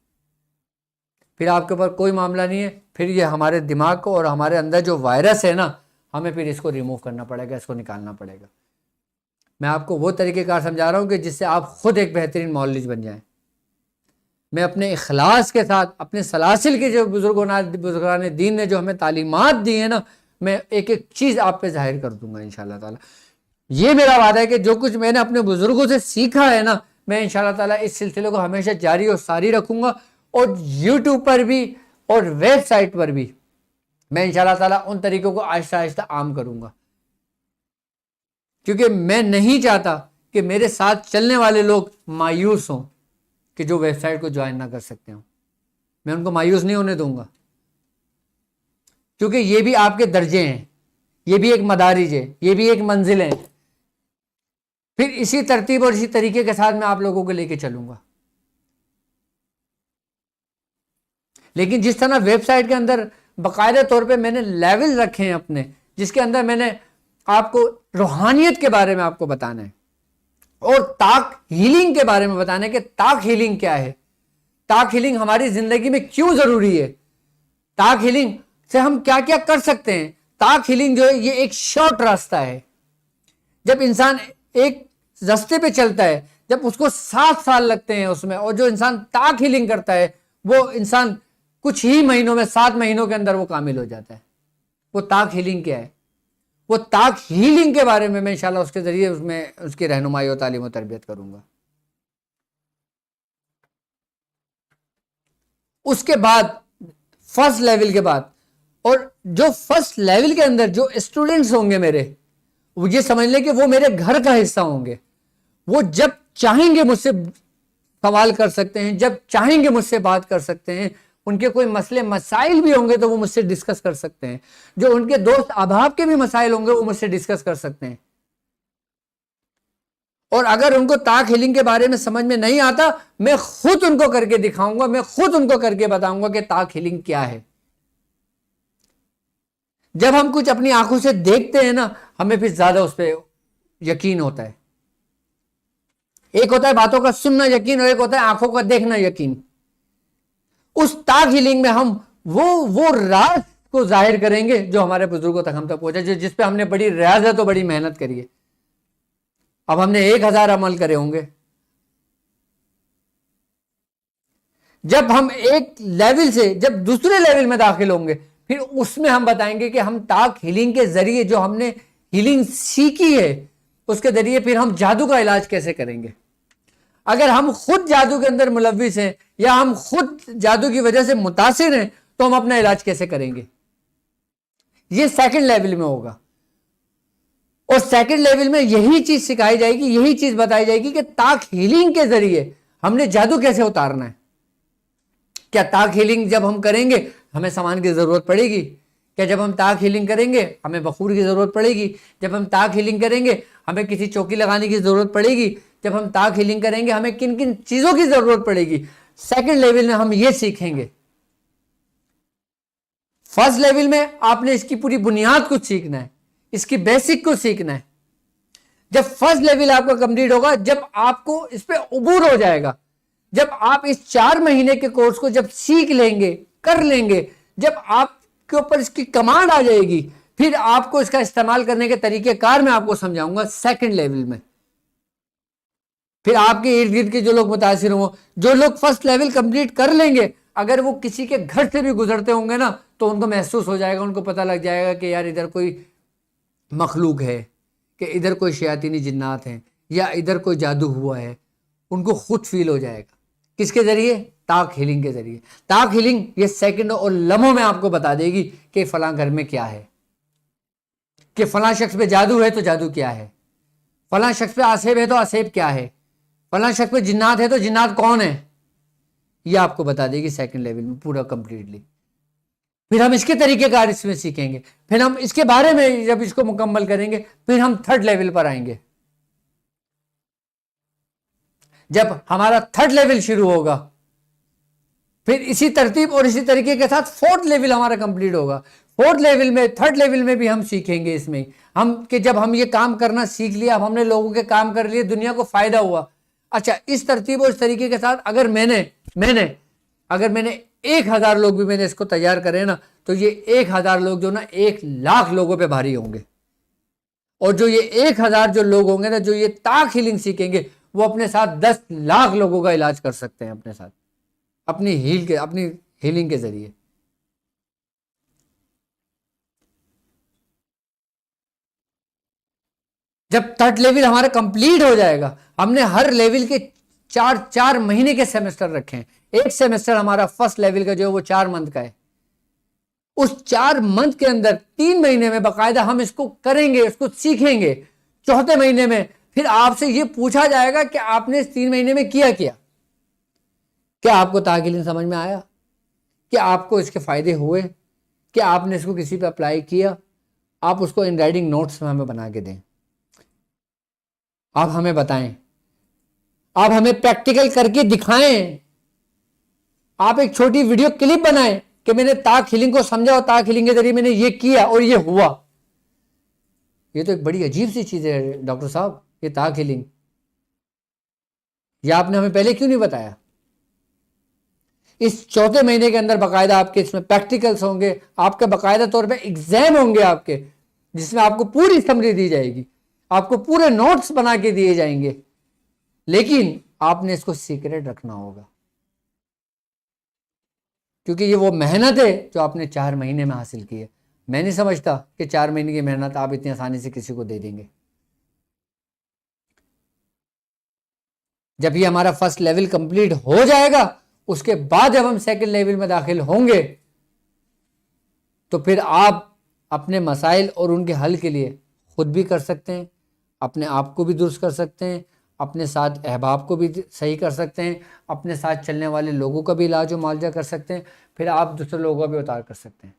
پھر آپ کے اوپر کوئی معاملہ نہیں ہے. پھر یہ ہمارے دماغ کو اور ہمارے اندر جو وائرس ہے نا, ہمیں پھر اس کو ریموو کرنا پڑے گا, اس کو نکالنا پڑے گا. میں آپ کو وہ طریقہ کار سمجھا رہا ہوں کہ جس سے آپ خود ایک بہترین معالج بن جائیں. میں اپنے اخلاص کے ساتھ, اپنے سلاسل کے جو بزرگان دین نے جو ہمیں تعلیمات دی ہیں نا, میں ایک ایک چیز آپ پہ ظاہر کر دوں گا انشاءاللہ تعالی. یہ میرا وعدہ ہے کہ جو کچھ میں نے اپنے بزرگوں سے سیکھا ہے نا، میں انشاءاللہ تعالیٰ اس سلسلے کو ہمیشہ جاری اور ساری رکھوں گا، اور یوٹیوب پر بھی اور ویب سائٹ پر بھی میں انشاءاللہ تعالیٰ ان طریقوں کو آہستہ آہستہ عام کروں گا، کیونکہ میں نہیں چاہتا کہ میرے ساتھ چلنے والے لوگ مایوس ہوں کہ جو ویب سائٹ کو جوائن نہ کر سکتے ہوں. میں ان کو مایوس نہیں ہونے دوں گا، کیونکہ یہ بھی آپ کے درجے ہیں، یہ بھی ایک مدارج ہے، یہ بھی ایک منزل ہے. پھر اسی ترتیب اور اسی طریقے کے ساتھ میں آپ لوگوں کو لے کے چلوں گا. لیکن جس طرح ویب سائٹ کے اندر باقاعدہ طور پہ میں نے لیول رکھے ہیں اپنے، جس کے اندر میں نے آپ کو روحانیت کے بارے میں آپ کو بتانا ہے، اور طاق ہیلنگ کے بارے میں بتانا ہے کہ طاق ہیلنگ کیا ہے، طاق ہیلنگ ہماری زندگی میں کیوں ضروری ہے، طاق ہیلنگ سے ہم کیا کیا کر سکتے ہیں. طاق ہیلنگ جو ہے یہ ایک شارٹ راستہ ہے. جب انسان ایک راستے پہ چلتا ہے، جب اس کو 7 سال لگتے ہیں اس میں، اور جو انسان طاق ہیلنگ کرتا ہے وہ انسان کچھ ہی مہینوں میں، 7 مہینوں کے اندر وہ کامل ہو جاتا ہے. وہ طاق ہیلنگ کیا ہے؟ وہ طاق ہیلنگ کے بارے میں انشاءاللہ اس کے ذریعے اس کی رہنمائی اور تعلیم و تربیت کروں گا. اس کے بعد فرسٹ لیول کے بعد، اور جو فرسٹ لیول کے اندر جو اسٹوڈنٹس ہوں گے میرے، وہ یہ سمجھ لیں کہ وہ میرے گھر کا حصہ ہوں گے. وہ جب چاہیں گے مجھ سے سوال کر سکتے ہیں، جب چاہیں گے مجھ سے بات کر سکتے ہیں. ان کے کوئی مسئلے مسائل بھی ہوں گے تو وہ مجھ سے ڈسکس کر سکتے ہیں. جو ان کے دوست احباب کے بھی مسائل ہوں گے وہ مجھ سے ڈسکس کر سکتے ہیں. اور اگر ان کو طاق ہیلنگ کے بارے میں سمجھ میں نہیں آتا، میں خود ان کو کر کے دکھاؤں گا، میں خود ان کو کر کے بتاؤں گا کہ طاق ہیلنگ کیا ہے. جب ہم کچھ اپنی آنکھوں سے دیکھتے ہیں نا، ہمیں پھر زیادہ اس پہ یقین ہوتا ہے. ایک ہوتا ہے باتوں کا سننا یقین، اور ایک ہوتا ہے آنکھوں کا دیکھنا یقین. اس طاق ہیلنگ میں ہم وہ راز کو ظاہر کریں گے جو ہمارے بزرگوں تک ہم تک پہنچا، جس پہ ہم نے بڑی ریاضت اور بڑی محنت کری ہے. اب ہم نے 1000 عمل کرے ہوں گے. جب ہم ایک لیول سے جب دوسرے لیول میں داخل ہوں گے، پھر اس میں ہم بتائیں گے کہ ہم طاق ہیلنگ کے ذریعے جو ہم نے ہیلنگ سیکھی ہے، اس کے ذریعے پھر ہم جادو کا علاج کیسے کریں گے. اگر ہم خود جادو کے اندر ملوث ہیں، یا ہم خود جادو کی وجہ سے متاثر ہیں، تو ہم اپنا علاج کیسے کریں گے. یہ سیکنڈ لیول میں ہوگا. اور سیکنڈ لیول میں یہی چیز سکھائی جائے گی، یہی چیز بتائی جائے گی کہ طاق ہیلنگ کے ذریعے ہم نے جادو کیسے اتارنا ہے. کیا طاق ہیلنگ جب ہم کریں گے ہمیں سامان کی ضرورت پڑے گی؟ کیا جب ہم طاق ہیلنگ کریں گے ہمیں بخور کی ضرورت پڑے گی؟ جب ہم طاق ہیلنگ کریں گے ہمیں کسی چوکی لگانے کی ضرورت پڑے گی؟ جب ہم طاق ہیلنگ کریں گے ہمیں کن کن چیزوں کی ضرورت پڑے گی؟ سیکنڈ لیول میں ہم یہ سیکھیں گے. فرسٹ لیول میں آپ نے اس کی پوری بنیاد کو سیکھنا ہے، اس کی بیسک کو سیکھنا ہے. جب فرسٹ لیول آپ کا کمپلیٹ ہوگا، جب آپ کو اس پہ عبور ہو جائے گا، جب آپ اس 4 مہینے کے کورس کو جب سیکھ لیں گے، کر لیں گے، جب آپ کے اوپر اس کی کمانڈ آ جائے گی، پھر آپ کو اس کا استعمال کرنے کے طریقہ کار میں آپ کو سمجھاؤں گا سیکنڈ لیول میں. پھر آپ کے ارد گرد کے جو لوگ متاثر ہوں، جو لوگ فرسٹ لیول کمپلیٹ کر لیں گے، اگر وہ کسی کے گھر سے بھی گزرتے ہوں گے نا، تو ان کو محسوس ہو جائے گا، ان کو پتہ لگ جائے گا کہ یار ادھر کوئی مخلوق ہے، کہ ادھر کوئی شیاطینی جنات ہیں، یا ادھر کوئی جادو ہوا ہے. ان کو خود فیل ہو جائے گا. کس کے ذریعے؟ طاق ہیلنگ کے ذریعے. طاق ہیلنگ یہ سیکنڈ اور لمحوں میں آپ کو بتا دے گی کہ فلاں گھر میں کیا ہے، کہ فلاں شخص پہ جادو ہے تو جادو کیا ہے، فلاں شخص پہ آسیب ہے تو آسیب کیا ہے، فلاں شخص پہ جنات ہے تو جنات کون ہے. یہ آپ کو بتا دے گی سیکنڈ لیول میں پورا کمپلیٹلی. پھر ہم اس کے طریقہ کار اس میں سیکھیں گے. پھر ہم اس کے بارے میں جب اس کو مکمل کریں گے، پھر ہم تھرڈ لیول پر آئیں گے. جب ہمارا تھرڈ لیول شروع ہوگا، پھر اسی ترتیب اور اسی طریقے کے ساتھ فورتھ لیول ہمارا کمپلیٹ ہوگا. فورتھ لیول میں، تھرڈ لیول میں بھی ہم سیکھیں گے اس میں ہم کہ جب ہم یہ کام کرنا سیکھ لیا، اب ہم نے لوگوں کے کام کر لیے، دنیا کو فائدہ ہوا. اچھا، اس ترتیب اور اس طریقے کے ساتھ اگر میں نے 1000 لوگ بھی میں نے اس کو تیار کرے نا، تو یہ 1000 لوگ جو نا 1,00,000 لوگوں پہ بھاری ہوں گے. اور جو یہ 1000 جو لوگ ہوں گے نا، جو یہ طاق ہیلنگ سیکھیں گے، وہ اپنے ساتھ 10,00,000 لوگوں کا علاج کر سکتے ہیں اپنے ساتھ، اپنی ہیلنگ کے ذریعے. جب تھرڈ لیول ہمارا کمپلیٹ ہو جائے گا, ہم نے ہر لیول کے 4 مہینے کے سیمسٹر رکھے ہیں. ایک سیمسٹر ہمارا فرسٹ لیول کا جو ہے وہ 4 منتھ کا ہے. اس 4 منتھ کے اندر 3 مہینے میں باقاعدہ ہم اس کو کریں گے, اس کو سیکھیں گے. چوتھے مہینے میں پھر آپ سے یہ پوچھا جائے گا کہ آپ نے اس 3 مہینے میں کیا کیا آپ کو تاکلین سمجھ میں آیا, کیا آپ کو اس کے فائدے ہوئے, کیا آپ نے اس کو کسی پہ اپلائی کیا. آپ اس کو ان رائٹنگ نوٹس میں ہمیں بنا کے دیں, آپ ہمیں بتائیں, آپ ہمیں پریکٹیکل کر کے دکھائیں. آپ ایک چھوٹی ویڈیو کلپ بنائیں کہ میں نے تاک ہیلنگ کو سمجھا اور تاک ہیلنگ کے ذریعے میں نے یہ کیا اور یہ ہوا. یہ تو ایک بڑی عجیب سی چیز ہے ڈاکٹر صاحب, یہ تاک ہیلنگ. یہ آپ نے ہمیں پہلے کیوں نہیں بتایا؟ اس چوتھے مہینے کے اندر باقاعدہ آپ کے اس میں پریکٹیکلز ہوں گے, آپ کے باقاعدہ طور پہ ایگزام ہوں گے آپ کے, جس میں آپ کو پوری سمری دی جائے گی, آپ کو پورے نوٹس بنا کے دیے جائیں گے. لیکن آپ نے اس کو سیکریٹ رکھنا ہوگا, کیونکہ یہ وہ محنت ہے جو آپ نے 4 مہینے میں حاصل کی ہے. میں نہیں سمجھتا کہ 4 مہینے کی محنت آپ اتنی آسانی سے کسی کو دے دیں گے. جب یہ ہمارا فرسٹ لیول کمپلیٹ ہو جائے گا, اس کے بعد جب ہم سیکنڈ لیول میں داخل ہوں گے, تو پھر آپ اپنے مسائل اور ان کے حل کے لیے خود بھی کر سکتے ہیں, اپنے آپ کو بھی درست کر سکتے ہیں, اپنے ساتھ احباب کو بھی صحیح کر سکتے ہیں, اپنے ساتھ چلنے والے لوگوں کا بھی علاج و معالجہ کر سکتے ہیں, پھر آپ دوسرے لوگوں کا بھی اتار کر سکتے ہیں.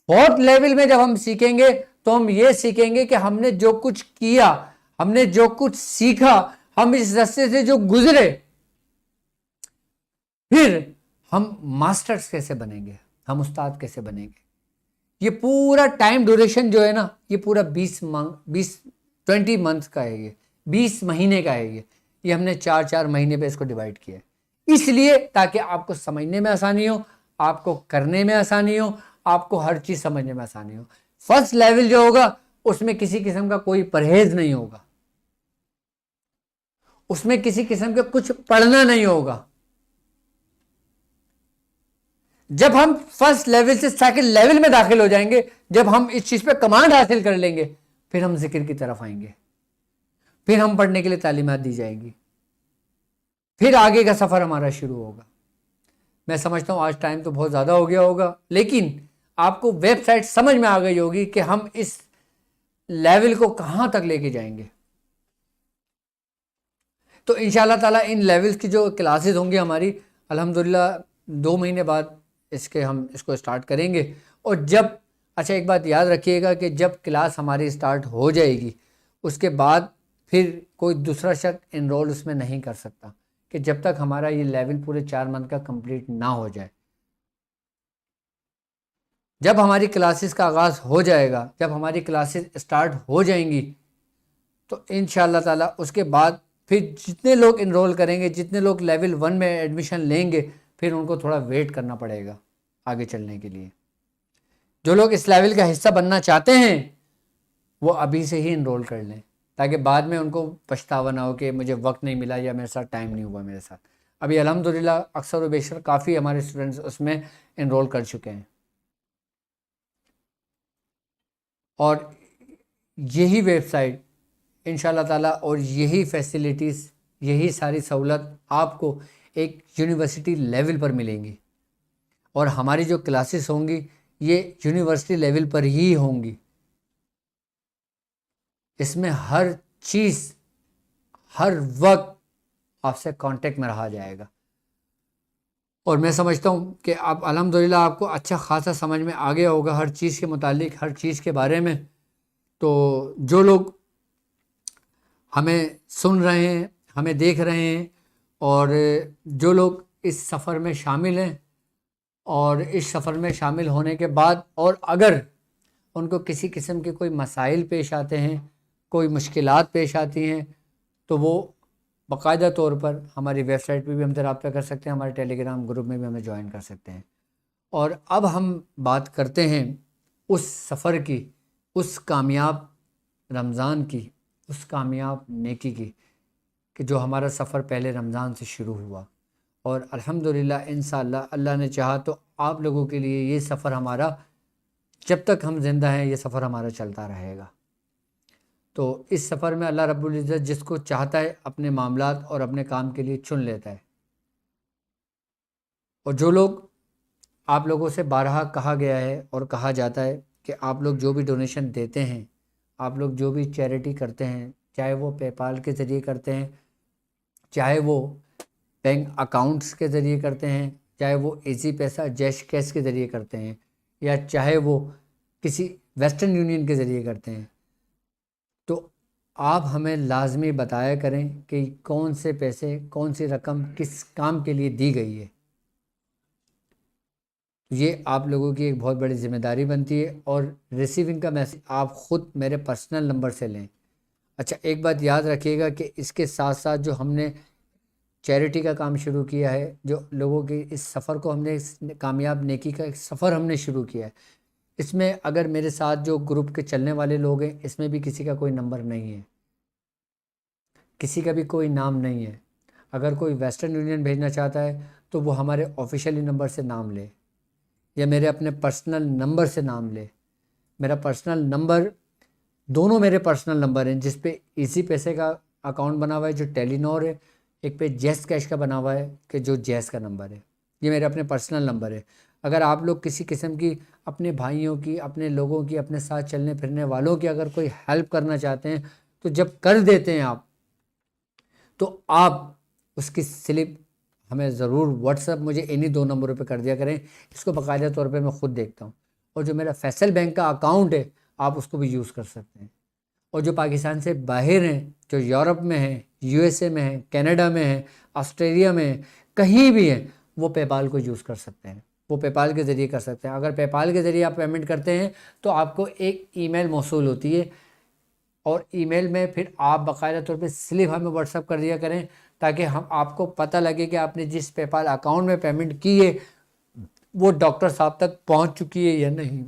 فورتھ لیول میں جب ہم سیکھیں گے تو ہم یہ سیکھیں گے کہ ہم نے جو کچھ کیا, ہم نے جو کچھ سیکھا, ہم اس راستے سے جو گزرے, پھر ہم ماسٹرز کیسے بنیں گے, ہم استاد کیسے بنیں گے. یہ پورا ٹائم ڈیوریشن جو ہے نا, یہ پورا 20 منتھ کا ہے, یہ 20 مہینے کا ہے. یہ ہم نے 4 مہینے پہ اس کو ڈیوائڈ کیا ہے, اس لیے تاکہ آپ کو سمجھنے میں آسانی ہو, آپ کو کرنے میں آسانی ہو, آپ کو ہر چیز سمجھنے میں آسانی ہو. فرسٹ لیول جو ہوگا اس میں کسی قسم کا کوئی پرہیز نہیں ہوگا, اس میں کسی قسم کا کچھ پڑھنا نہیں ہوگا. جب ہم فرسٹ لیول سے سیکنڈ لیول میں داخل ہو جائیں گے, جب ہم اس چیز پہ کمانڈ حاصل کر لیں گے, پھر ہم ذکر کی طرف آئیں گے, پھر ہم پڑھنے کے لیے تعلیمات دی جائیں گی, پھر آگے کا سفر ہمارا شروع ہوگا. میں سمجھتا ہوں آج ٹائم تو بہت زیادہ ہو گیا ہوگا, لیکن آپ کو ویب سائٹ سمجھ میں آ گئی ہوگی کہ ہم اس لیول کو کہاں تک لے کے جائیں گے. تو انشاءاللہ تعالیٰ ان لیولز کی جو کلاسز ہوں گی ہماری, الحمدللہ 2 مہینے بعد ہم اس کو اسٹارٹ کریں گے. اور جب, اچھا ایک بات یاد رکھیے گا کہ جب کلاس ہماری اسٹارٹ ہو جائے گی, اس کے بعد پھر کوئی دوسرا شخص انرول اس میں نہیں کر سکتا, کہ جب تک ہمارا یہ لیول پورے 4 منتھ کا کمپلیٹ نہ ہو جائے. جب ہماری کلاسز کا آغاز ہو جائے گا, جب ہماری کلاسز اسٹارٹ ہو جائیں گی, تو انشاءاللہ تعالیٰ اس کے بعد پھر جتنے لوگ انرول کریں گے, جتنے لوگ لیول 1 میں ایڈمیشن لیں گے, پھر ان کو تھوڑا ویٹ کرنا پڑے گا آگے چلنے کے لیے. جو لوگ اس لیول کا حصہ بننا چاہتے ہیں وہ ابھی سے ہی انرول کر لیں, تاکہ بعد میں ان کو پچھتاوا نہ ہو کہ مجھے وقت نہیں ملا یا میرے ساتھ ٹائم نہیں ہوا میرے ساتھ. ابھی الحمدللہ اکثر و بیشتر کافی ہمارے اسٹوڈنٹس اس میں انرول کر چکے ہیں, اور یہی ویب سائٹ انشاءاللہ تعالیٰ اور یہی فیسیلیٹیز, یہی ساری سہولت آپ کو ایک یونیورسٹی لیول پر ملیں گی. اور ہماری جو کلاسز ہوں گی یہ یونیورسٹی لیول پر ہی ہوں گی. اس میں ہر چیز ہر وقت آپ سے کانٹیکٹ میں رہا جائے گا. اور میں سمجھتا ہوں کہ آپ الحمدللہ آپ کو اچھا خاصا سمجھ میں آ گیا ہوگا ہر چیز کے متعلق, ہر چیز کے بارے میں. تو جو لوگ ہمیں سن رہے ہیں, ہمیں دیکھ رہے ہیں, اور جو لوگ اس سفر میں شامل ہیں, اور اس سفر میں شامل ہونے کے بعد اور اگر ان کو کسی قسم کے کوئی مسائل پیش آتے ہیں, کوئی مشکلات پیش آتی ہیں, تو وہ باقاعدہ طور پر ہماری ویب سائٹ پہ بھی ہم سے رابطہ کر سکتے ہیں, ہمارے ٹیلی گرام گروپ میں بھی ہمیں جوائن کر سکتے ہیں. اور اب ہم بات کرتے ہیں اس سفر کی, اس کامیاب رمضان کی, اس کامیاب نیکی کی, کہ جو ہمارا سفر پہلے رمضان سے شروع ہوا, اور الحمدللہ انشاءاللہ اللہ نے چاہا تو آپ لوگوں کے لیے یہ سفر ہمارا جب تک ہم زندہ ہیں یہ سفر ہمارا چلتا رہے گا. تو اس سفر میں اللہ رب العزت جس کو چاہتا ہے اپنے معاملات اور اپنے کام کے لیے چن لیتا ہے. اور جو لوگ آپ لوگوں سے بارہا کہا گیا ہے اور کہا جاتا ہے کہ آپ لوگ جو بھی ڈونیشن دیتے ہیں، آپ لوگ جو بھی چیریٹی کرتے ہیں، چاہے وہ پے پال کے ذریعے کرتے ہیں، چاہے وہ بینک اکاؤنٹس کے ذریعے کرتے ہیں، چاہے وہ ایزی پیسہ جیش کیش کے ذریعے کرتے ہیں، یا چاہے وہ کسی ویسٹرن یونین کے ذریعے کرتے ہیں، تو آپ ہمیں لازمی بتایا کریں کہ کون سے پیسے، کون سی رقم کس کام کے لیے دی گئی ہے. یہ آپ لوگوں کی ایک بہت بڑی ذمہ داری بنتی ہے. اور ریسیونگ کا میسیج آپ خود میرے پرسنل نمبر سے لیں. اچھا، ایک بات یاد رکھیے گا کہ اس کے ساتھ ساتھ جو ہم نے چیریٹی کا کام شروع کیا ہے، جو لوگوں کے اس سفر کو ہم نے کامیاب نیکی کا ایک سفر ہم نے شروع کیا ہے، اس میں اگر میرے ساتھ جو گروپ کے چلنے والے لوگ ہیں، اس میں بھی کسی کا کوئی نمبر نہیں ہے، کسی کا بھی کوئی نام نہیں ہے. اگر کوئی ویسٹرن یونین بھیجنا چاہتا ہے تو وہ ہمارے آفیشیلی نمبر سے نام لے یا میرے اپنے پرسنل نمبر سے نام لے. میرا پرسنل نمبر، دونوں میرے پرسنل نمبر ہیں، جس پہ ایزی پیسے کا اکاؤنٹ بنا ہوا ہے جو ٹیلی نور ہے، ایک پہ جیس کیش کا بنا ہوا ہے کہ جو جیس کا نمبر ہے. یہ میرے اپنے پرسنل نمبر ہے. اگر آپ لوگ کسی قسم کی اپنے بھائیوں کی، اپنے لوگوں کی، اپنے ساتھ چلنے پھرنے والوں کی اگر کوئی ہیلپ کرنا چاہتے ہیں تو جب کر دیتے ہیں آپ، تو آپ اس کی سلپ ہمیں ضرور واٹس ایپ مجھے انہی 2 نمبروں پہ کر دیا کریں. اس کو باقاعدہ طور پہ میں خود دیکھتا ہوں. اور جو میرا فیصل بینک کا اکاؤنٹ ہے آپ اس کو بھی یوز کر سکتے ہیں. اور جو پاکستان سے باہر ہیں، جو یورپ میں ہیں، یو ایس اے میں ہیں، کینیڈا میں ہیں، آسٹریلیا میں ہیں، کہیں بھی ہیں، وہ پے پال کو یوز کر سکتے ہیں. وہ پے پال کے ذریعے کر سکتے ہیں. اگر پے پال کے ذریعے آپ پیمنٹ کرتے ہیں تو آپ کو ایک ای میل موصول ہوتی ہے، اور ای میل میں پھر آپ باقاعدہ طور پہ سلپ ہمیں واٹس ایپ کر دیا کریں تاکہ ہم آپ کو پتہ لگے کہ آپ نے جس پے پال اکاؤنٹ میں پیمنٹ کی ہے وہ ڈاکٹر صاحب تک پہنچ چکی ہے یا نہیں.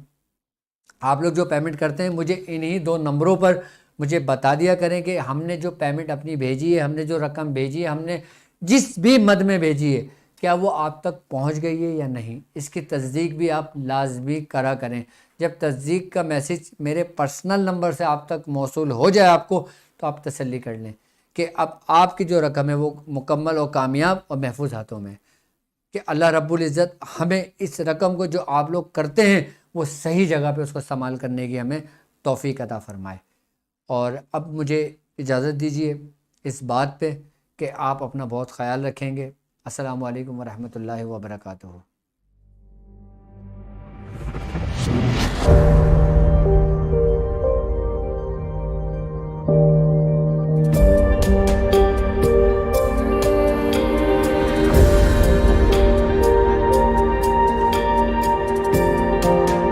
آپ لوگ جو پیمنٹ کرتے ہیں مجھے انہی 2 نمبروں پر مجھے بتا دیا کریں کہ ہم نے جو پیمنٹ اپنی بھیجی ہے، ہم نے جو رقم بھیجی ہے، ہم نے جس بھی مد میں بھیجی ہے، کیا وہ آپ تک پہنچ گئی ہے یا نہیں. اس کی تصدیق بھی آپ لازمی کرا کریں. جب تصدیق کا میسیج میرے پرسنل نمبر سے آپ تک موصول ہو جائے آپ کو، تو آپ تسلی کر لیں کہ اب آپ کی جو رقم ہے وہ مکمل اور کامیاب اور محفوظ ہاتھوں میں. کہ اللہ رب العزت ہمیں اس رقم کو جو آپ لوگ کرتے ہیں وہ صحیح جگہ پہ اس کو استعمال کرنے کی ہمیں توفیق عطا فرمائے. اور اب مجھے اجازت دیجیے اس بات پہ کہ آپ اپنا بہت خیال رکھیں گے. السلام علیکم ورحمۃ اللہ وبرکاتہ.